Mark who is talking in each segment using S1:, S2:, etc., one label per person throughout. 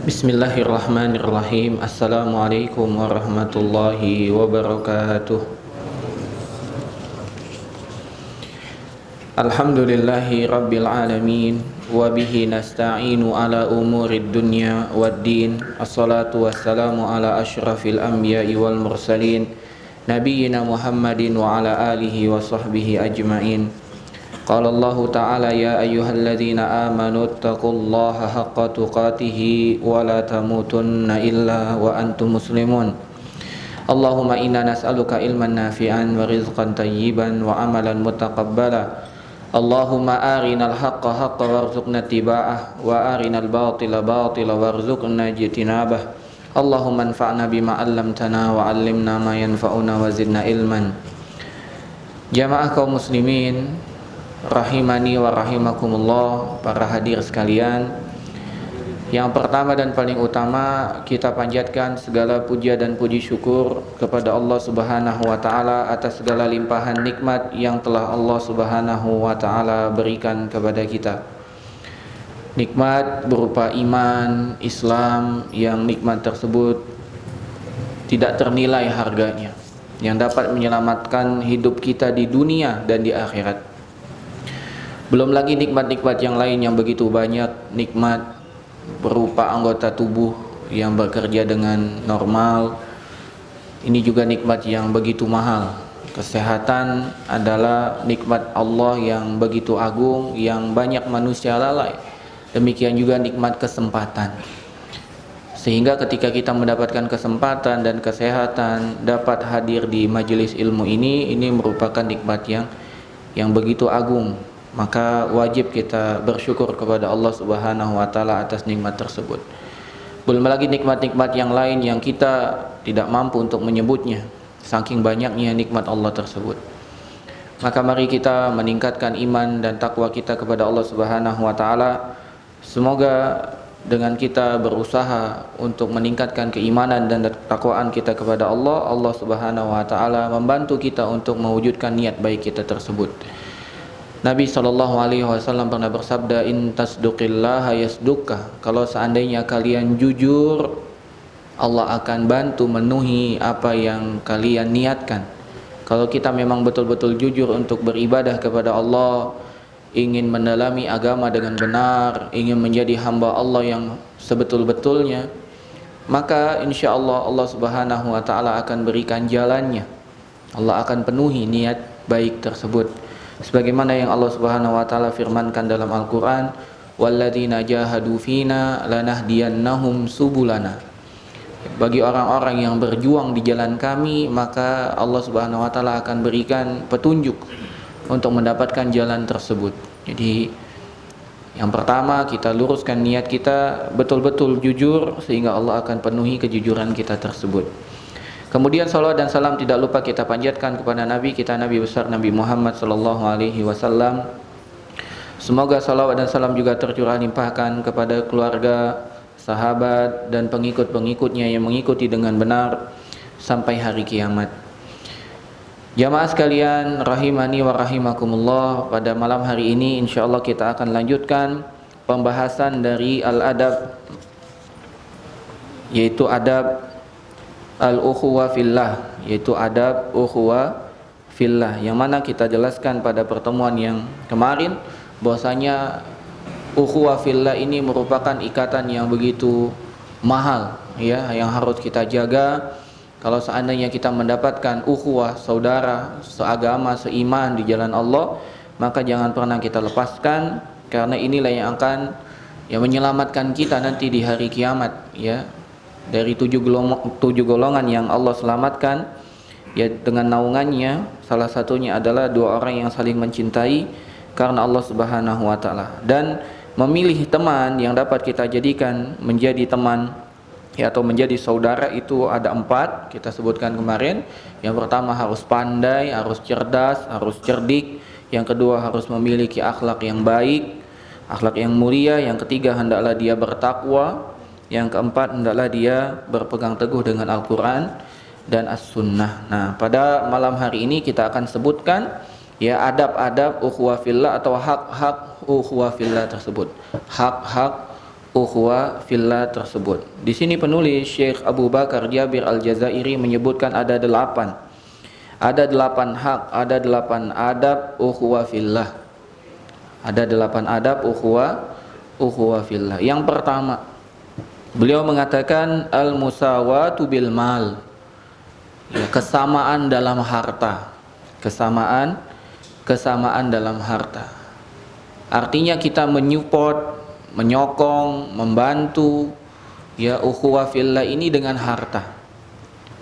S1: Bismillahirrahmanirrahim. Assalamualaikum warahmatullahi wabarakatuh. Alhamdulillahi rabbil alamin. Wabihi nasta'inu ala umurid dunya waddin. Assalatu wassalamu ala ashrafil anbiya'i wal mursalin, nabiyyina Muhammadin wa ala alihi wa sahbihi ajma'in. Qala Allah Ta'ala ya ayyuhalladzina amanu taqullaha haqqa tuqatihi wa la tamutunna illa wa antum muslimun. Allahumma inna nas'aluka ilman nafi'an wa rizqan tayyiban wa amalan mutaqabbala. Allahumma arinal haqqa haqqa warzuqna tiba'ah wa arinal batila batila warzuqna jitinabah. Allahumma anfa'na bima 'allamtana wa 'allimna ma yanfa'una wa zidna ilman. Jamaah kaum muslimin rahimani wa rahimakumullah, para hadir sekalian. Yang pertama dan paling utama, kita panjatkan segala puja dan puji syukur kepada Allah Subhanahu wa taala atas segala limpahan nikmat yang telah Allah Subhanahu wa taala berikan kepada kita. Nikmat berupa iman, Islam, yang nikmat tersebut tidak ternilai harganya, yang dapat menyelamatkan hidup kita di dunia dan di akhirat. Belum lagi nikmat-nikmat yang lain yang begitu banyak. Nikmat berupa anggota tubuh yang bekerja dengan normal. Ini juga nikmat yang begitu mahal. Kesehatan adalah nikmat Allah yang begitu agung, yang banyak manusia lalai. Demikian juga nikmat kesempatan. Sehingga ketika kita mendapatkan kesempatan dan kesehatan dapat hadir di majelis ilmu ini merupakan nikmat yang begitu agung. Maka wajib kita bersyukur kepada Allah Subhanahu wa taala atas nikmat tersebut. Belum lagi nikmat-nikmat yang lain yang kita tidak mampu untuk menyebutnya, saking banyaknya nikmat Allah tersebut. Maka mari kita meningkatkan iman dan takwa kita kepada Allah Subhanahu wa taala. Semoga dengan kita berusaha untuk meningkatkan keimanan dan ketakwaan kita kepada Allah, Allah Subhanahu wa taala membantu kita untuk mewujudkan niat baik kita tersebut. Nabi SAW pernah bersabda, in tasduqillaha yasduqka. Kalau seandainya kalian jujur, Allah akan bantu memenuhi apa yang kalian niatkan. Kalau kita memang betul-betul jujur untuk beribadah kepada Allah, ingin mendalami agama dengan benar, ingin menjadi hamba Allah yang sebetul-betulnya, maka insya Allah Allah Subhanahu wa ta'ala akan berikan jalannya. Allah akan penuhi niat baik tersebut. Sebagaimana yang Allah Subhanahu wa taala firmankan dalam Al-Qur'an, walladzina jahadu fina lanahdiyannahum subulana. Bagi orang-orang yang berjuang di jalan kami, maka Allah Subhanahu wa taala akan berikan petunjuk untuk mendapatkan jalan tersebut. Jadi yang pertama, kita luruskan niat kita betul-betul jujur sehingga Allah akan penuhi kejujuran kita tersebut. Kemudian salawat dan salam tidak lupa kita panjatkan kepada Nabi kita, Nabi besar Nabi Muhammad sallallahu alaihi wasallam. Semoga salawat dan salam juga tercurah limpahkan kepada keluarga, sahabat dan pengikut-pengikutnya yang mengikuti dengan benar sampai hari kiamat. Jamaah sekalian rahimani wa rahimakumullah, pada malam hari ini insyaallah kita akan lanjutkan pembahasan dari al-adab, yaitu adab al-ukhuwah fillah, yaitu adab ukhuwah fillah, yang mana kita jelaskan pada pertemuan yang kemarin bahwasanya ukhuwah fillah ini merupakan ikatan yang begitu mahal, ya, yang harus kita jaga. Kalau seandainya kita mendapatkan ukhuwah, saudara seagama, seiman di jalan Allah, maka jangan pernah kita lepaskan, karena inilah yang akan menyelamatkan kita nanti di hari kiamat, ya. Dari tujuh golongan yang Allah selamatkan, ya, dengan naungannya, salah satunya adalah dua orang yang saling mencintai karena Allah Subhanahu wa taala. Dan memilih teman yang dapat kita jadikan menjadi teman, ya, atau menjadi saudara, itu ada 4 kita sebutkan kemarin. Yang pertama harus pandai, harus cerdas, harus cerdik. Yang kedua harus memiliki akhlak yang baik, akhlak yang mulia. Yang ketiga hendaklah dia bertakwa. Yang keempat hendaklah dia berpegang teguh dengan Al-Quran dan As-Sunnah. Nah, pada malam hari ini kita akan sebutkan, ya, adab-adab ukhuwah fillah atau hak-hak ukhuwah fillah tersebut. Hak-hak ukhuwah fillah tersebut. Di sini penulis Syekh Abu Bakar Jabir Al-Jazairi menyebutkan ada 8. Ada 8 hak, ada 8 adab ukhuwah fillah. Ada 8 adab ukhuwah fillah. Yang pertama, beliau mengatakan al-musawatu bil mal. Ya, kesamaan dalam harta. Kesamaan dalam harta. Artinya kita menyupport, menyokong, membantu ya ukhuwah fillah ini dengan harta.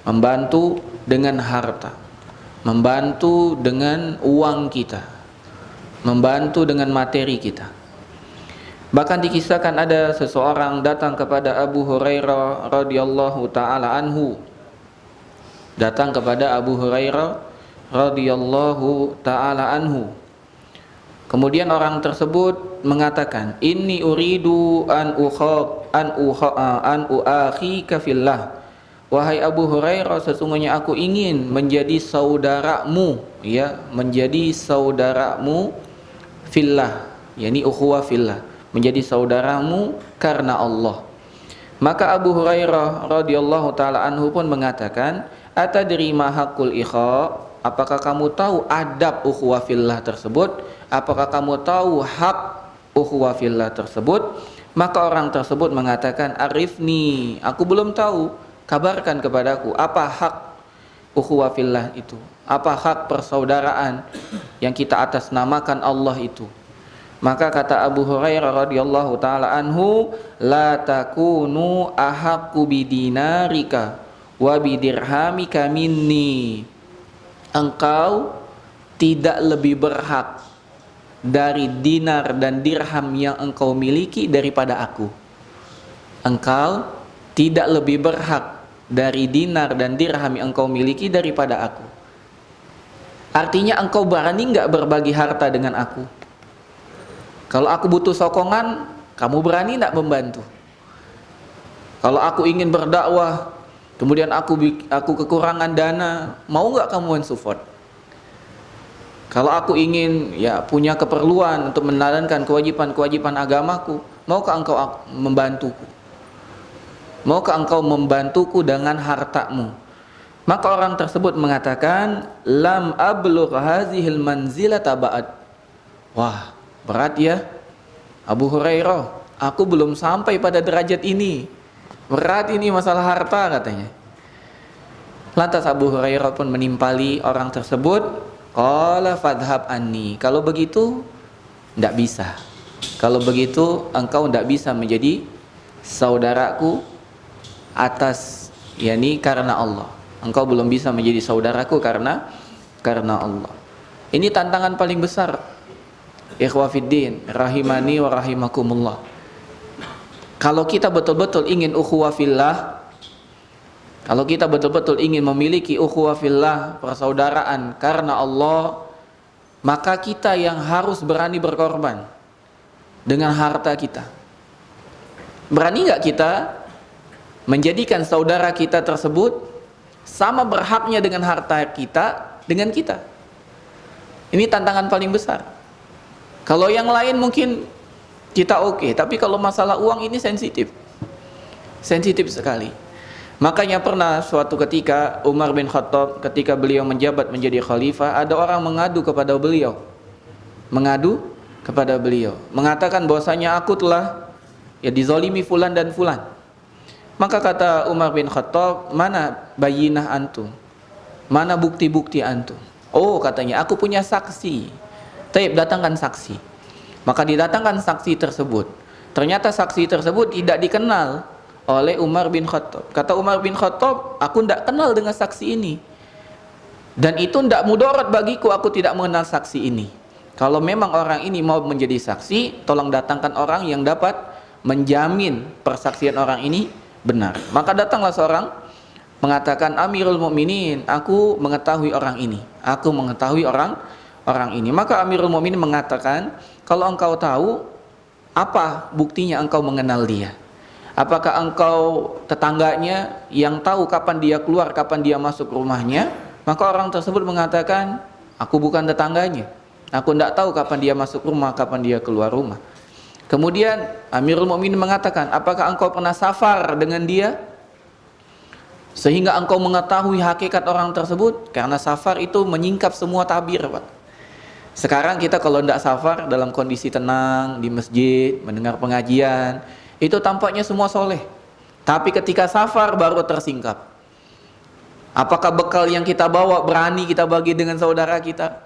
S1: Membantu dengan harta. Membantu dengan uang kita. Membantu dengan materi kita. Bahkan dikisahkan ada seseorang datang kepada Abu Hurairah radhiyallahu taala anhu. Datang kepada Abu Hurairah radhiyallahu taala anhu. Kemudian orang tersebut mengatakan, "Inni uridu an uakhika fillah." Wahai Abu Hurairah, sesungguhnya aku ingin menjadi saudaramu, ya, menjadi saudaramu fillah, yakni ukhuwah fillah, menjadi saudaramu karena Allah. Maka Abu Hurairah radhiyallahu taala anhu pun mengatakan, "Atadri ma haqqul ikha?" Apakah kamu tahu adab ukhuwah fillah tersebut? Apakah kamu tahu hak ukhuwah fillah tersebut? Maka orang tersebut mengatakan, "Arifni, aku belum tahu. Kabarkan kepadaku apa hak ukhuwah fillah itu? Apa hak persaudaraan yang kita atasnamakan Allah itu?" Maka kata Abu Hurairah radhiyallahu taala anhu, "La takunu ahaqqu bidinarika wa bidirhamika minni." Engkau tidak lebih berhak dari dinar dan dirham yang engkau miliki daripada aku. Engkau tidak lebih berhak dari dinar dan dirham yang engkau miliki daripada aku. Artinya engkau berani enggak berbagi harta dengan aku? Kalau aku butuh sokongan, kamu berani enggak membantu? Kalau aku ingin berdakwah, kemudian aku kekurangan dana, mau enggak kamu mensupport? Kalau aku ingin ya punya keperluan untuk menjalankan kewajiban-kewajiban agamaku, maukah engkau membantuku? Maukah engkau membantuku dengan hartamu? Maka orang tersebut mengatakan, "Lam ablugh hazihil manzilata ba'd." Wah, berat ya Abu Hurairah, aku belum sampai pada derajat ini. Berat ini masalah harta katanya. Lantas Abu Hurairah pun menimpali orang tersebut, qala fadhhab anni. Kalau begitu tidak bisa. Kalau begitu engkau tidak bisa menjadi saudaraku atas yakni karena Allah. Engkau belum bisa menjadi saudaraku karena Allah. Ini tantangan paling besar. Ikhwah fiddin, rahimani wa rahimakumullah. Kalau kita betul-betul ingin ukhuwah fillah, kalau kita betul-betul ingin memiliki ukhuwah fillah, persaudaraan karena Allah, maka kita yang harus berani berkorban dengan harta kita. Berani nggak kita menjadikan saudara kita tersebut sama berhaknya dengan harta kita dengan kita? Ini tantangan paling besar. Kalau yang lain mungkin kita oke, tapi kalau masalah uang ini sensitif sekali. Makanya pernah suatu ketika Umar bin Khattab ketika beliau menjabat menjadi khalifah, ada orang mengadu kepada beliau, mengatakan bahwasanya aku telah ya dizalimi fulan dan fulan. Maka kata Umar bin Khattab, mana bayinah antum? Mana bukti-bukti antum? Oh, katanya aku punya saksi. Taib, datangkan saksi. Maka didatangkan saksi tersebut. Ternyata saksi tersebut tidak dikenal oleh Umar bin Khattab. Kata Umar bin Khattab, aku tidak kenal dengan saksi ini. Dan itu tidak mudarat bagiku, aku tidak mengenal saksi ini. Kalau memang orang ini mau menjadi saksi, tolong datangkan orang yang dapat menjamin persaksian orang ini benar. Maka datanglah seorang mengatakan, Amirul Mukminin, aku mengetahui orang ini. Aku mengetahui orang ini. Maka Amirul Mukminin mengatakan, kalau engkau tahu, apa buktinya engkau mengenal dia? Apakah engkau tetangganya yang tahu kapan dia keluar, kapan dia masuk rumahnya? Maka orang tersebut mengatakan, aku bukan tetangganya. Aku tidak tahu kapan dia masuk rumah, kapan dia keluar rumah. Kemudian Amirul Mukminin mengatakan, apakah engkau pernah safar dengan dia sehingga engkau mengetahui hakikat orang tersebut? Karena safar itu menyingkap semua tabir, Pak. Sekarang kita kalau tidak safar, dalam kondisi tenang di masjid, mendengar pengajian, itu tampaknya semua soleh. Tapi ketika safar baru tersingkap. Apakah bekal yang kita bawa berani kita bagi dengan saudara kita?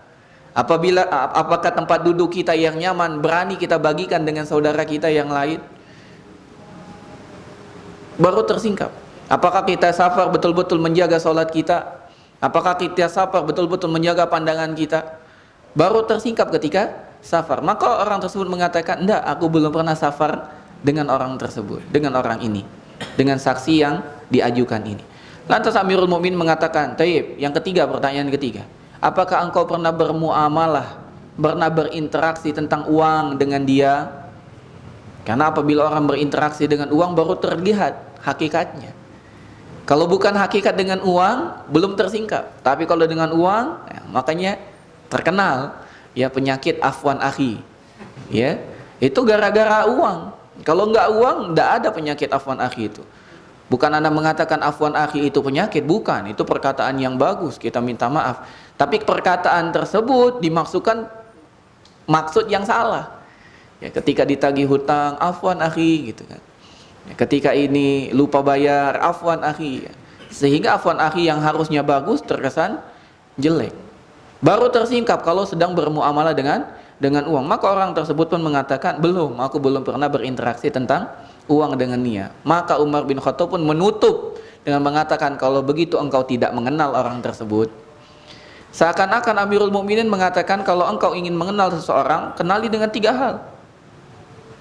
S1: Apakah tempat duduk kita yang nyaman berani kita bagikan dengan saudara kita yang lain? Baru tersingkap. Apakah kita safar betul-betul menjaga sholat kita? Apakah kita safar betul-betul menjaga pandangan kita? Baru tersingkap ketika safar. Maka orang tersebut mengatakan, enggak, aku belum pernah safar dengan orang tersebut, dengan orang ini, dengan saksi yang diajukan ini. Lantas Amirul Mukminin mengatakan, taib, yang ketiga, pertanyaan ketiga, apakah engkau pernah bermuamalah, pernah berinteraksi tentang uang dengan dia? Karena apabila orang berinteraksi dengan uang baru terlihat hakikatnya. Kalau bukan hakikat dengan uang, belum tersingkap. Tapi kalau dengan uang, ya, makanya terkenal ya penyakit afwan akhi. Ya, itu gara-gara uang. Kalau enggak uang, enggak ada penyakit afwan akhi itu. Bukan Anda mengatakan afwan akhi itu penyakit, bukan. Itu perkataan yang bagus, kita minta maaf. Tapi perkataan tersebut dimaksudkan maksud yang salah. Ya, ketika ditagih hutang, afwan akhi gitu kan. Ya, ketika ini lupa bayar, afwan akhi. Sehingga afwan akhi yang harusnya bagus terkesan jelek. Baru tersingkap kalau sedang bermuamalah dengan uang. Maka orang tersebut pun mengatakan, belum, aku belum pernah berinteraksi tentang uang dengan dia. Maka Umar bin Khattab pun menutup dengan mengatakan, kalau begitu engkau tidak mengenal orang tersebut. Seakan-akan Amirul Mukminin mengatakan, kalau engkau ingin mengenal seseorang, kenali dengan 3 hal.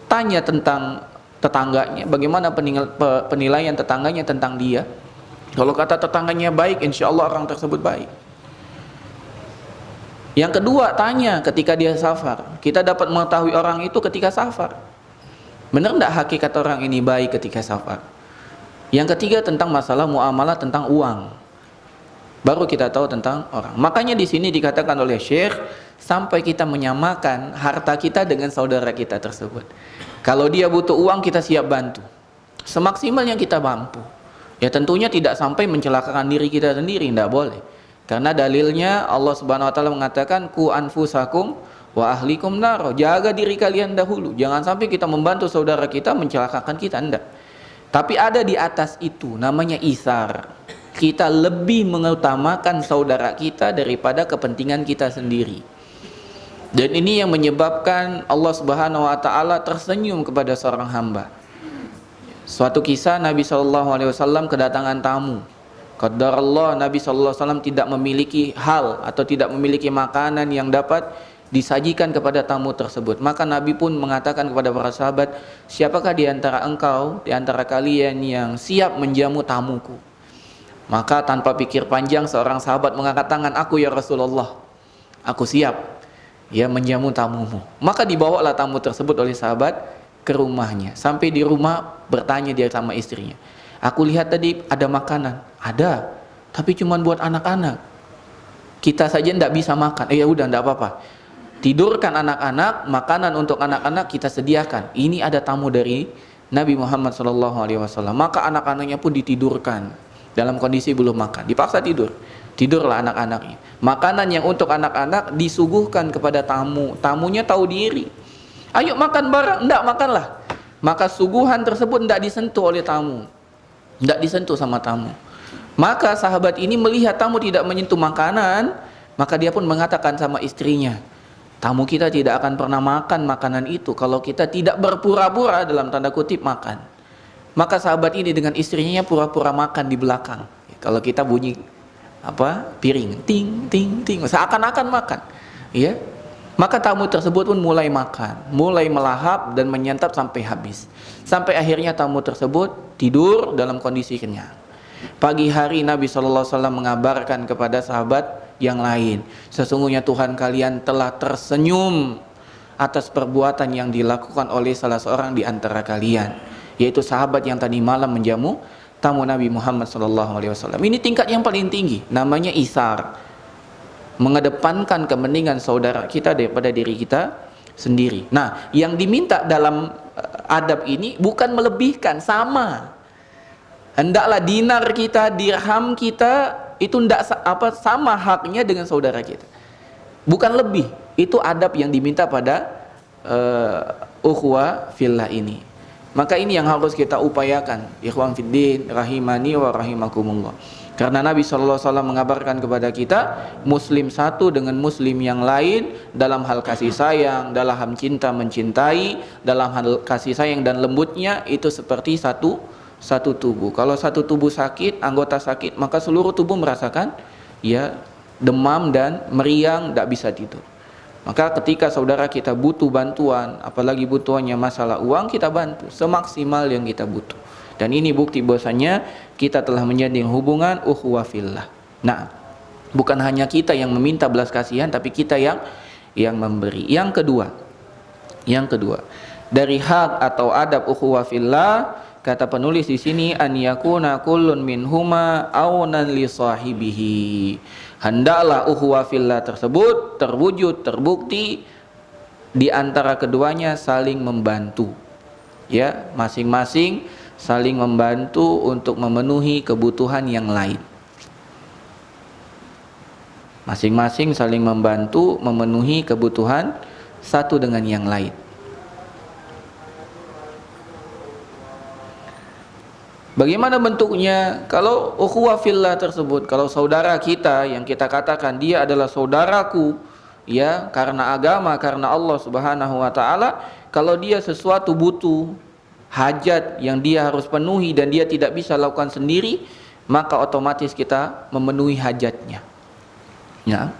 S1: Tanya tentang tetangganya, bagaimana penilaian tetangganya tentang dia. Kalau kata tetangganya baik, insya Allah orang tersebut baik. Yang kedua, tanya ketika dia safar. Kita dapat mengetahui orang itu ketika safar. Benar tidak hakikat orang ini baik ketika safar? Yang ketiga, tentang masalah muamalah tentang uang. Baru kita tahu tentang orang. Makanya di sini dikatakan oleh Syekh, sampai kita menyamakan harta kita dengan saudara kita tersebut. Kalau dia butuh uang, kita siap bantu semaksimal yang kita mampu. Ya tentunya tidak sampai mencelakakan diri kita sendiri, tidak boleh. Karena dalilnya Allah Subhanahu wa taala mengatakan, ku anfusakum wa ahlikum nar. Jaga diri kalian dahulu. Jangan sampai kita membantu saudara kita mencelakakan kita, enggak. Tapi ada di atas itu namanya isar. Kita lebih mengutamakan saudara kita daripada kepentingan kita sendiri. Dan ini yang menyebabkan Allah Subhanahu wa taala tersenyum kepada seorang hamba. Suatu kisah Nabi SAW kedatangan tamu. Qadarullah Nabi SAW tidak memiliki hal atau tidak memiliki makanan yang dapat disajikan kepada tamu tersebut. Maka Nabi pun mengatakan kepada para sahabat, siapakah di antara engkau, di antara kalian yang siap menjamu tamuku? Maka tanpa pikir panjang seorang sahabat mengangkat tangan, aku ya Rasulullah, aku siap ya menjamu tamumu. Maka dibawalah tamu tersebut oleh sahabat ke rumahnya. Sampai di rumah bertanya dia sama istrinya, aku lihat tadi ada makanan. Ada, tapi cuma buat anak-anak. Kita saja tidak bisa makan. Ya udah, tidak apa-apa. Tidurkan anak-anak, makanan untuk anak-anak kita sediakan. Ini ada tamu dari Nabi Muhammad SAW. Maka anak-anaknya pun ditidurkan dalam kondisi belum makan. Dipaksa tidur. Tidurlah anak-anaknya. Makanan yang untuk anak-anak disuguhkan kepada tamu. Tamunya tahu diri. Ayo makan bareng. Tidak, makanlah. Maka suguhan tersebut tidak disentuh oleh tamu. Tidak disentuh sama tamu. Maka sahabat ini melihat tamu tidak menyentuh makanan, maka dia pun mengatakan sama istrinya, tamu kita tidak akan pernah makan makanan itu kalau kita tidak berpura-pura dalam tanda kutip makan. Maka sahabat ini dengan istrinya pura-pura makan di belakang. Kalau kita bunyi piring, ting ting ting, seakan-akan makan, ya. Maka tamu tersebut pun mulai makan, mulai melahap dan menyantap sampai habis. Sampai akhirnya tamu tersebut tidur dalam kondisi kenyang. Pagi hari Nabi SAW mengabarkan kepada sahabat yang lain, sesungguhnya Tuhan kalian telah tersenyum atas perbuatan yang dilakukan oleh salah seorang di antara kalian, yaitu sahabat yang tadi malam menjamu tamu Nabi Muhammad SAW. Ini tingkat yang paling tinggi, namanya isar. Mengedepankan kepentingan saudara kita daripada diri kita sendiri. Nah, yang diminta dalam adab ini bukan melebihkan, sama. Hendaklah dinar kita, dirham kita itu ndak sama haknya dengan saudara kita. Bukan lebih. Itu adab yang diminta pada ukhuwah fillah ini. Maka ini yang harus kita upayakan, ikhwan fiddin rahimani wa rahimakumullah. Karena Nabi SAW mengabarkan kepada kita, muslim satu dengan muslim yang lain dalam hal kasih sayang, dalam cinta mencintai, dalam hal kasih sayang dan lembutnya itu seperti satu tubuh. Kalau satu tubuh sakit, anggota sakit, maka seluruh tubuh merasakan ya demam dan meriang, tidak bisa tidur. Maka ketika saudara kita butuh bantuan, apalagi butuhannya masalah uang, kita bantu semaksimal yang kita butuh. Dan ini bukti bahwasanya kita telah menjadi hubungan ukhuwah fillah. Nah, bukan hanya kita yang meminta belas kasihan, tapi kita yang memberi. Yang kedua, dari hak atau adab ukhuwah fillah, kata penulis di sini, an yakuna kullun minhuma aunan li sahibihi. Hendaklah ukhuwah fillah tersebut terwujud, terbukti di antara keduanya saling membantu. Ya, masing-masing saling membantu untuk memenuhi kebutuhan yang lain. Masing-masing saling membantu memenuhi kebutuhan satu dengan yang lain. Bagaimana bentuknya? Kalau ukhuwah fillah tersebut, kalau saudara kita yang kita katakan dia adalah saudaraku, ya, karena agama, karena Allah Subhanahu wa taala, kalau dia sesuatu butuh, hajat yang dia harus penuhi dan dia tidak bisa lakukan sendiri, maka otomatis kita memenuhi hajatnya. Ya.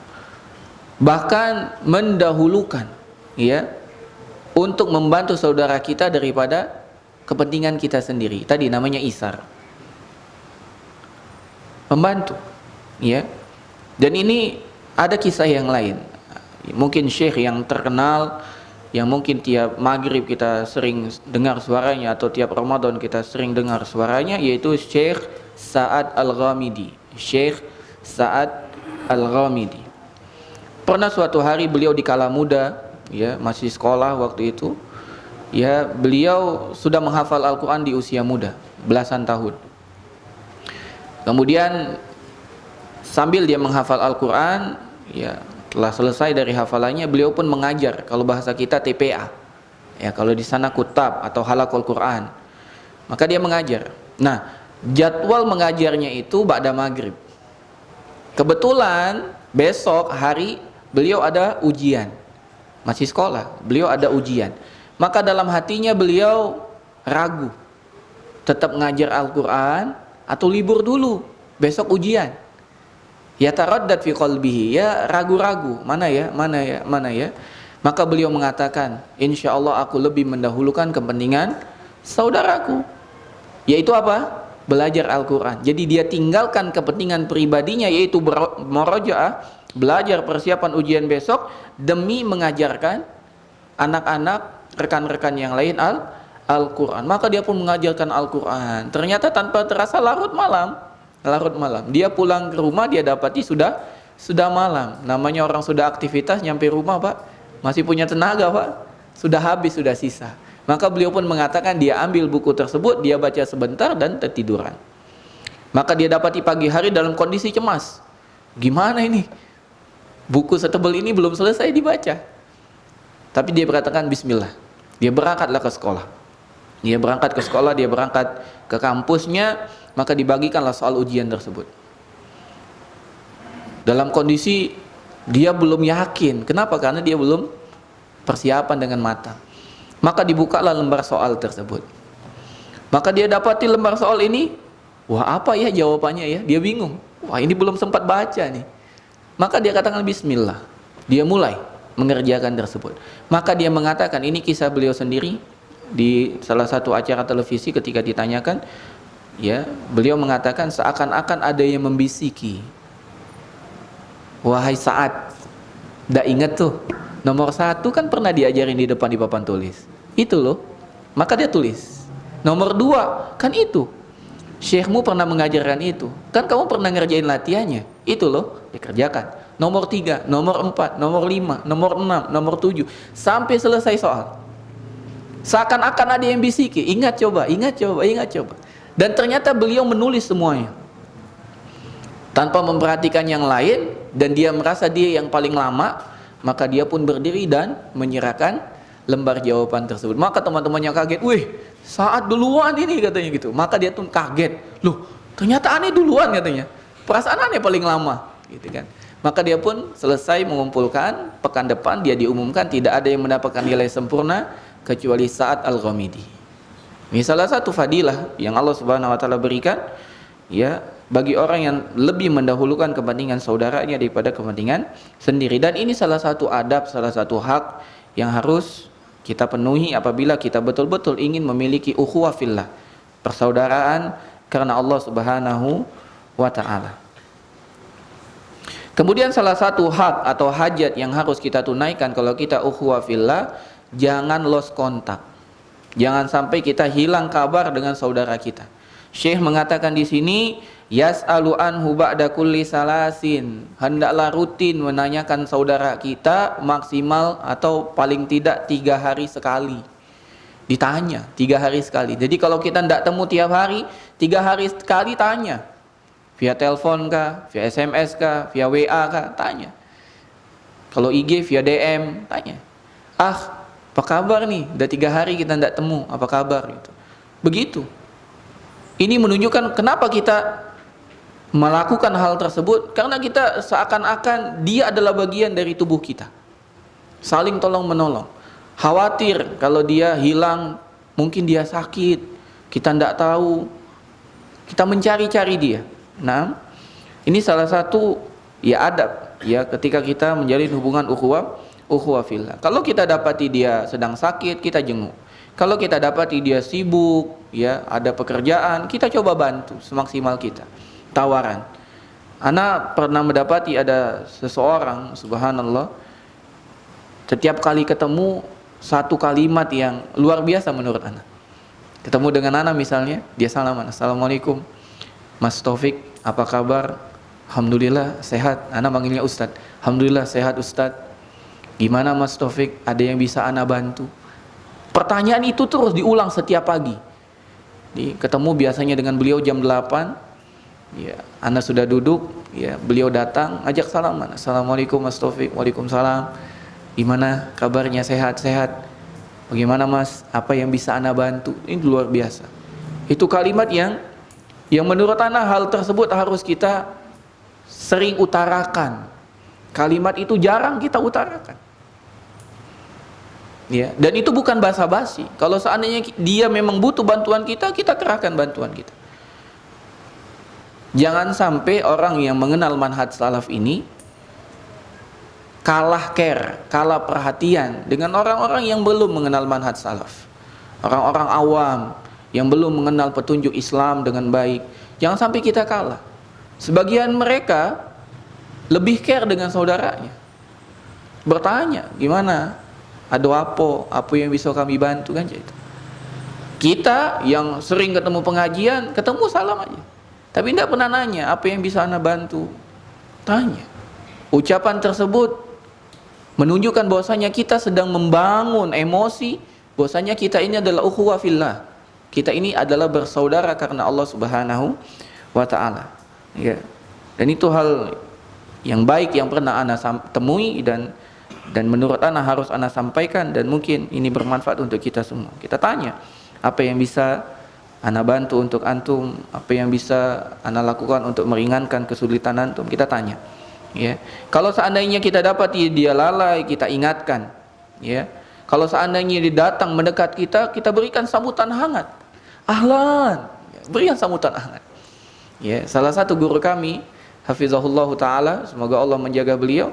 S1: Bahkan mendahulukan, ya, untuk membantu saudara kita daripada kepentingan kita sendiri. Tadi namanya isar, membantu, ya. Dan ini ada kisah yang lain. Mungkin syekh yang terkenal, yang mungkin tiap maghrib kita sering dengar suaranya, atau tiap Ramadan kita sering dengar suaranya, yaitu Syekh Sa'ad Al-Ghamidi. Syekh Sa'ad Al-Ghamidi. Pernah suatu hari beliau di kala muda, ya, masih sekolah waktu itu, ya, beliau sudah menghafal Al-Quran di usia muda, belasan tahun. Kemudian sambil dia menghafal Al-Quran, ya, telah selesai dari hafalannya, beliau pun mengajar. Kalau bahasa kita TPA, ya, kalau di sana kutab atau halaqul Quran, maka dia mengajar. Nah, jadwal mengajarnya itu ba'da maghrib. Kebetulan besok hari beliau ada ujian, masih sekolah, beliau ada ujian. Maka dalam hatinya beliau ragu, tetap ngajar Al-Quran atau libur dulu, besok ujian. Ya taraddad fi qalbihi, ya ragu-ragu, mana ya. Maka beliau mengatakan, insya Allah aku lebih mendahulukan kepentingan saudaraku, yaitu apa? Belajar Al-Quran. Jadi dia tinggalkan kepentingan pribadinya, yaitu murajaah, belajar persiapan ujian besok, demi mengajarkan anak-anak, rekan-rekan yang lain Al-Quran. Maka dia pun mengajarkan Al-Quran. Ternyata tanpa terasa larut malam. Dia pulang ke rumah, dia dapati sudah malam. Namanya orang sudah aktivitas, nyampe rumah, Pak, masih punya tenaga, Pak, sudah habis, sudah sisa. Maka beliau pun mengatakan dia ambil buku tersebut, dia baca sebentar dan tertiduran. Maka dia dapati pagi hari dalam kondisi cemas. Gimana ini? Buku setebal ini belum selesai dibaca. Tapi dia berkatakan bismillah. Dia berangkatlah ke sekolah. Dia berangkat ke kampusnya, maka dibagikanlah soal ujian tersebut. Dalam kondisi dia belum yakin. Kenapa? Karena dia belum persiapan dengan matang. Maka dibukalah lembar soal tersebut. Maka dia dapati lembar soal ini, wah, apa ya jawabannya ya? Dia bingung. Wah, ini belum sempat baca nih. Maka dia katakan bismillah. Dia mulai mengerjakan tersebut. Maka dia mengatakan, ini kisah beliau sendiri di salah satu acara televisi ketika ditanyakan, ya, beliau mengatakan seakan-akan ada yang membisiki, wahai Sa'ad, ndak ingat tuh nomor 1 kan pernah diajarin di depan di papan tulis itu loh. Maka dia tulis nomor 2 kan itu syekhmu pernah mengajarkan itu kan, kamu pernah ngerjain latihannya itu loh, dikerjakan. nomor 3, nomor 4, nomor 5, nomor 6, nomor 7, sampai selesai soal. Seakan-akan ada yang bisiki, ingat coba, ingat coba, ingat coba. Dan ternyata beliau menulis semuanya tanpa memperhatikan yang lain, dan dia merasa dia yang paling lama, maka dia pun berdiri dan menyerahkan lembar jawaban tersebut. Maka teman-temannya kaget, wih, Saad duluan ini katanya gitu. Maka dia pun kaget, loh ternyata aneh duluan katanya, perasaan aneh paling lama gitu kan. Maka dia pun selesai mengumpulkan, pekan depan dia diumumkan tidak ada yang mendapatkan nilai sempurna kecuali Sa'ad Al-Ghamidi. Ini salah satu fadilah yang Allah Subhanahu wa taala berikan ya bagi orang yang lebih mendahulukan kepentingan saudaranya daripada kepentingan sendiri. Dan ini salah satu adab, salah satu hak yang harus kita penuhi apabila kita betul-betul ingin memiliki ukhuwah fillah, persaudaraan karena Allah Subhanahu wa taala. Kemudian salah satu hak atau hajat yang harus kita tunaikan kalau kita ukhuwah fillah, jangan lost kontak. Jangan sampai kita hilang kabar dengan saudara kita. Syekh mengatakan di sini, yas'alu anhu ba'da kulli salasin. Hendaklah rutin menanyakan saudara kita maksimal atau paling tidak 3 hari sekali. Ditanya 3 hari sekali. Jadi kalau kita tidak temu tiap hari, 3 hari sekali tanya. Via telepon kah, via SMS kah, via WA kah, tanya. Kalau IG via DM, tanya. Apa kabar nih? Udah 3 hari kita tidak temu, apa kabar gitu. Begitu. Ini menunjukkan kenapa kita melakukan hal tersebut, karena kita seakan-akan dia adalah bagian dari tubuh kita. Saling tolong menolong. Khawatir kalau dia hilang, mungkin dia sakit, kita tidak tahu. Kita mencari-cari dia. Nah, ini salah satu ya adab ya ketika kita menjalin hubungan ukhuwah fillah. Kalau kita dapati dia sedang sakit, kita jenguk. Kalau kita dapati dia sibuk, ya ada pekerjaan, kita coba bantu semaksimal kita. Tawaran. Ana pernah mendapati ada seseorang, subhanallah, setiap kali ketemu satu kalimat yang luar biasa menurut ana. Ketemu dengan ana misalnya, dia salaman, assalamualaikum, Mas Taufik, apa kabar? Alhamdulillah sehat. Ana manggilnya Ustad. Alhamdulillah sehat Ustad. Gimana Mas Taufik? Ada yang bisa ana bantu? Pertanyaan itu terus diulang setiap pagi. Ketemu biasanya dengan beliau jam 8. Ya, Anda sudah duduk, ya, beliau datang, ajak salaman. Assalamualaikum Mas Taufik. Waalaikumsalam. Gimana kabarnya? Sehat-sehat. Bagaimana Mas? Apa yang bisa Anda bantu? Ini luar biasa. Itu kalimat yang menurut Anda hal tersebut harus kita sering utarakan. Kalimat itu jarang kita utarakan. Ya, dan itu bukan basa-basi. Kalau seandainya dia memang butuh bantuan kita, kita kerahkan bantuan kita. Jangan sampai orang yang mengenal manhaj salaf ini kalah care, kalah perhatian dengan orang-orang yang belum mengenal manhaj salaf. Orang-orang awam yang belum mengenal petunjuk Islam dengan baik. Jangan sampai kita kalah. Sebagian mereka lebih care dengan saudaranya. Bertanya, gimana? Ada apa yang bisa kami bantu kan gitu. Kita yang sering ketemu pengajian, ketemu salam aja. Tapi tidak pernah nanya, apa yang bisa Anda bantu? Tanya. Ucapan tersebut menunjukkan bahwasanya kita sedang membangun emosi, bahwasanya kita ini adalah ukhuwah fillah. Kita ini adalah bersaudara karena Allah Subhanahu wa taala. Ya. Dan itu hal yang baik yang pernah Anda temui dan menurut ana harus ana sampaikan, dan mungkin ini bermanfaat untuk kita semua. Kita tanya, apa yang bisa ana bantu untuk antum, apa yang bisa ana lakukan untuk meringankan kesulitan antum, kita tanya. Ya. Kalau seandainya kita dapat dia lalai, kita ingatkan. Ya. Kalau seandainya dia datang mendekat kita, kita berikan sambutan hangat. Ahlan, berikan sambutan hangat. Ya, salah satu guru kami, hafizahullah taala, semoga Allah menjaga beliau.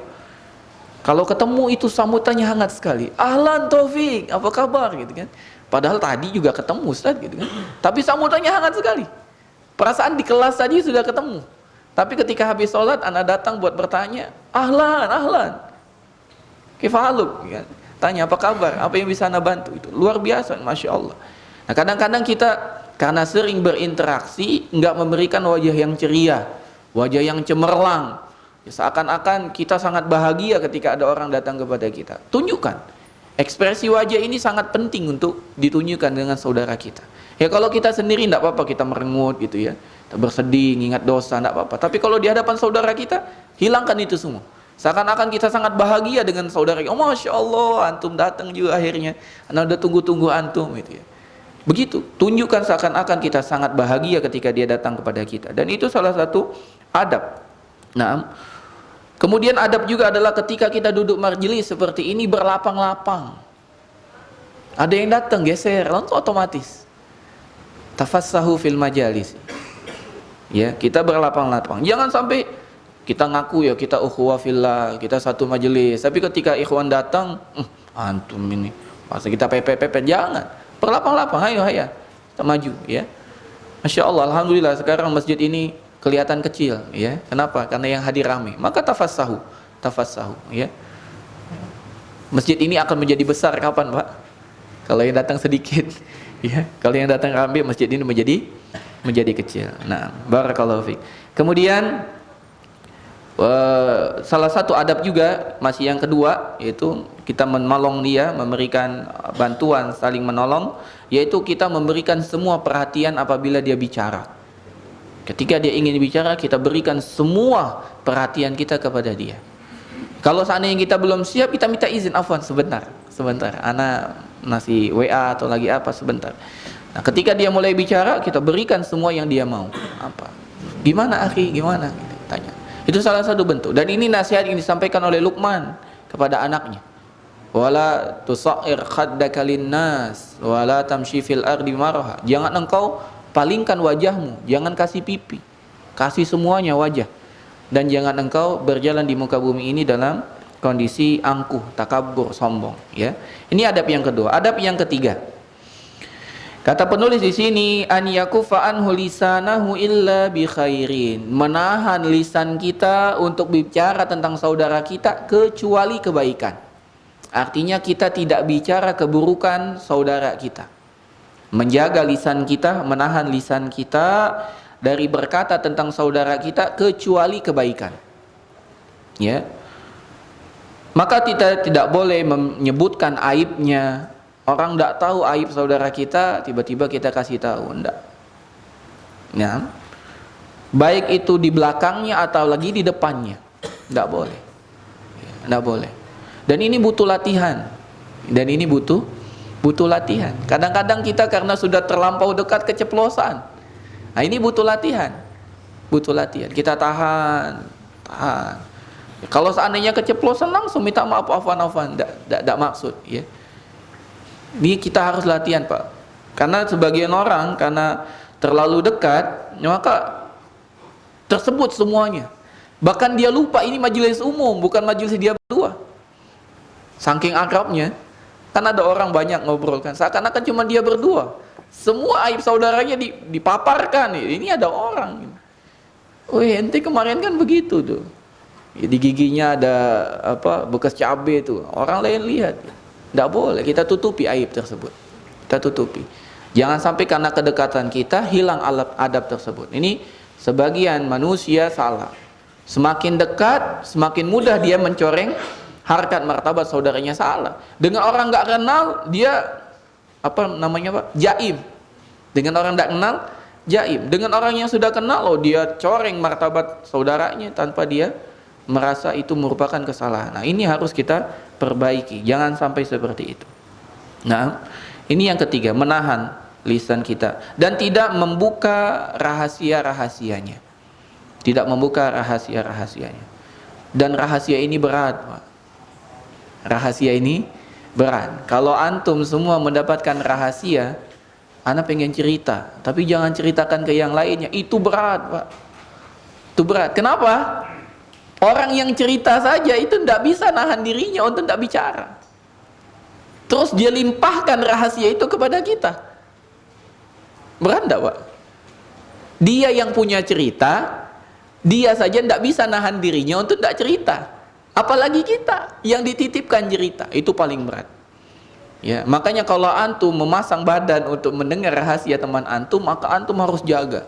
S1: Kalau ketemu itu sambutannya hangat sekali. Ahlan Taufik, apa kabar gitu kan. Padahal tadi juga ketemu Ustaz gitu kan. Tapi sambutannya hangat sekali. Perasaan di kelas tadi sudah ketemu. Tapi ketika habis sholat anak datang buat bertanya, ahlan. Kifaluk kan. Tanya apa kabar, apa yang bisa anak bantu. Itu luar biasa, Masya Allah. Nah kadang-kadang kita karena sering berinteraksi enggak memberikan wajah yang ceria, wajah yang cemerlang, Ya, seakan-akan kita sangat bahagia ketika ada orang datang kepada kita. Tunjukkan. Ekspresi wajah ini sangat penting untuk ditunjukkan dengan saudara kita. Ya kalau kita sendiri tidak apa-apa, kita merengut gitu ya, kita bersedih, ingat dosa, tidak apa-apa. Tapi kalau di hadapan saudara kita, hilangkan itu semua. Seakan-akan kita sangat bahagia dengan saudara. Oh Masya Allah, antum datang juga akhirnya. Anda udah tunggu-tunggu antum gitu ya. Begitu, tunjukkan seakan-akan kita sangat bahagia ketika dia datang kepada kita. Dan itu salah satu adab. Nah, kemudian adab juga adalah ketika kita duduk majelis seperti ini berlapang-lapang. Ada yang datang geser, langsung otomatis. Tafassahu fil majalis. Ya, kita berlapang-lapang. Jangan sampai kita ngaku ya kita ukhuwah fillah, kita satu majelis, tapi ketika ikhwan datang, antum ini masa kita pepet-pepet, jangan. Berlapang-lapang, ayo kita maju ya. Masya Allah, alhamdulillah sekarang masjid ini kelihatan kecil ya. Kenapa? Karena yang hadir ramai. Maka tafassahu ya. Masjid ini akan menjadi besar kapan, Pak? Kalau yang datang sedikit ya. Kalau yang datang ramai, masjid ini menjadi kecil. Nah, barakallahu fiik. Kemudian salah satu adab juga masih yang kedua, yaitu kita menolong dia, memberikan bantuan, saling menolong, yaitu kita memberikan semua perhatian apabila dia bicara. Ketika dia ingin bicara, kita berikan semua perhatian kita kepada dia. Kalau seandainya kita belum siap, kita minta izin, afwan sebentar, ana nasi WA atau lagi apa sebentar. Nah, ketika dia mulai bicara, kita berikan semua yang dia mau. Apa? Gimana akhi? Gimana? Gitu, tanya. Itu salah satu bentuk. Dan ini nasihat yang disampaikan oleh Luqman kepada anaknya. Wala tusair khaddaka linnas wala tamshi fil ardi maraha. Jangan engkau palingkan wajahmu, jangan kasih pipi. Kasih semuanya wajah. Dan jangan engkau berjalan di muka bumi ini dalam kondisi angkuh, takabur, sombong, ya. Ini adab yang kedua. Adab yang ketiga. Kata penulis di sini, an yakufa anhu lisanahu illa bi khairin. Menahan lisan kita untuk bicara tentang saudara kita kecuali kebaikan. Artinya kita tidak bicara keburukan saudara kita. Menjaga lisan kita, menahan lisan kita dari berkata tentang saudara kita kecuali kebaikan. Ya. Maka kita tidak boleh menyebutkan aibnya. Orang tidak tahu aib saudara kita, tiba-tiba kita kasih tahu, enggak. Ya. Baik itu di belakangnya atau lagi di depannya, enggak boleh. Enggak boleh. Dan ini butuh latihan. Dan ini butuh latihan. Kadang-kadang kita karena sudah terlampau dekat keceplosan. Nah, ini butuh latihan. Butuh latihan. Kita tahan. Kalau seandainya keceplosan langsung minta maaf, afwan, enggak maksud, ya. Ini kita harus latihan, Pak. Karena sebagian orang karena terlalu dekat, maka tersebut semuanya. Bahkan dia lupa ini majelis umum, bukan majelis dia berdua. Saking akrabnya, kan ada orang banyak ngobrol kan, seakan-akan cuma dia berdua. Semua aib saudaranya dipaparkan. Ini ada orang. Wih, ente kemarin kan begitu tuh. Ya, di giginya ada bekas cabai tuh. Orang lain lihat. Tidak boleh, kita tutupi aib tersebut. Kita tutupi. Jangan sampai karena kedekatan kita hilang adab tersebut. Ini sebagian manusia salah. Semakin dekat, semakin mudah dia mencoreng harkat martabat saudaranya, salah. Dengan orang nggak kenal, dia jaim. Dengan orang nggak kenal, jaim. Dengan orang yang sudah kenal, dia coreng martabat saudaranya tanpa dia merasa itu merupakan kesalahan. Nah, ini harus kita perbaiki. Jangan sampai seperti itu. Nah, ini yang ketiga, menahan lisan kita dan tidak membuka rahasia-rahasianya. Tidak membuka rahasia-rahasianya. Dan rahasia ini berat, Pak. Rahasia ini berat. Kalau antum semua mendapatkan rahasia, ana pengen cerita, tapi jangan ceritakan ke yang lainnya. Itu berat, Pak. Itu berat. Kenapa? Orang yang cerita saja itu tidak bisa nahan dirinya untuk tidak bicara. Terus dia limpahkan rahasia itu kepada kita. Berat tidak, Pak? Dia yang punya cerita, dia saja tidak bisa nahan dirinya untuk tidak cerita. Apalagi kita yang dititipkan cerita, itu paling berat. Ya, makanya kalau antum memasang badan untuk mendengar rahasia teman antum, maka antum harus jaga.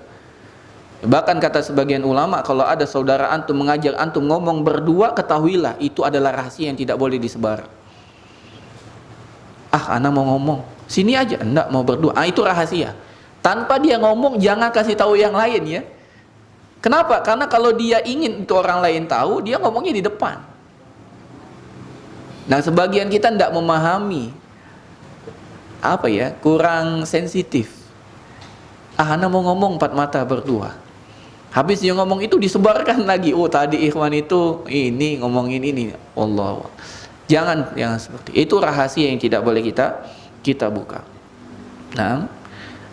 S1: Bahkan kata sebagian ulama, kalau ada saudara antum mengajak antum ngomong berdua, ketahuilah itu adalah rahasia yang tidak boleh disebar. Anak mau ngomong, sini aja, enggak mau berdua. Itu rahasia. Tanpa dia ngomong, jangan kasih tahu yang lain ya. Kenapa? Karena kalau dia ingin itu orang lain tahu, dia ngomongnya di depan. Nah, sebagian kita enggak memahami, kurang sensitif. Anak mau ngomong empat mata berdua. Habis dia ngomong itu disebarkan lagi. Oh, tadi ikhwan itu ini ngomongin ini. Allah. Jangan seperti itu. Itu rahasia yang tidak boleh kita buka. Nah,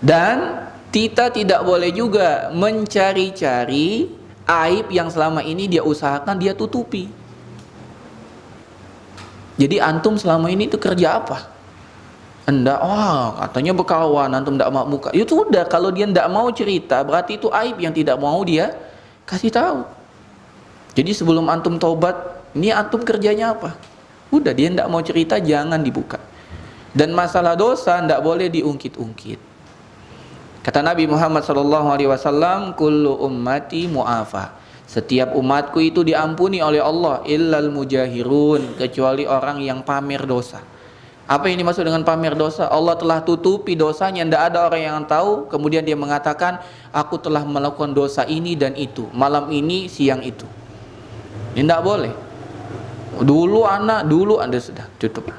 S1: dan kita tidak boleh juga mencari-cari aib yang selama ini dia usahakan dia tutupi. Jadi antum selama ini itu kerja apa? Enggak, katanya berkawan, antum enggak mau muka. Itu udah, kalau dia enggak mau cerita, berarti itu aib yang tidak mau dia kasih tahu. Jadi sebelum antum taubat, ini antum kerjanya apa? Udah, dia enggak mau cerita, jangan dibuka. Dan masalah dosa enggak boleh diungkit-ungkit. Kata Nabi Muhammad SAW, kullu ummati mu'afa. Setiap umatku itu diampuni oleh Allah, illal mujahirun, kecuali orang yang pamer dosa. Apa yang dimaksud dengan pamer dosa? Allah telah tutupi dosanya, tidak ada orang yang tahu. Kemudian dia mengatakan, aku telah melakukan dosa ini dan itu, malam ini, siang itu. Ini tidak boleh. Dulu anda sudah tutup.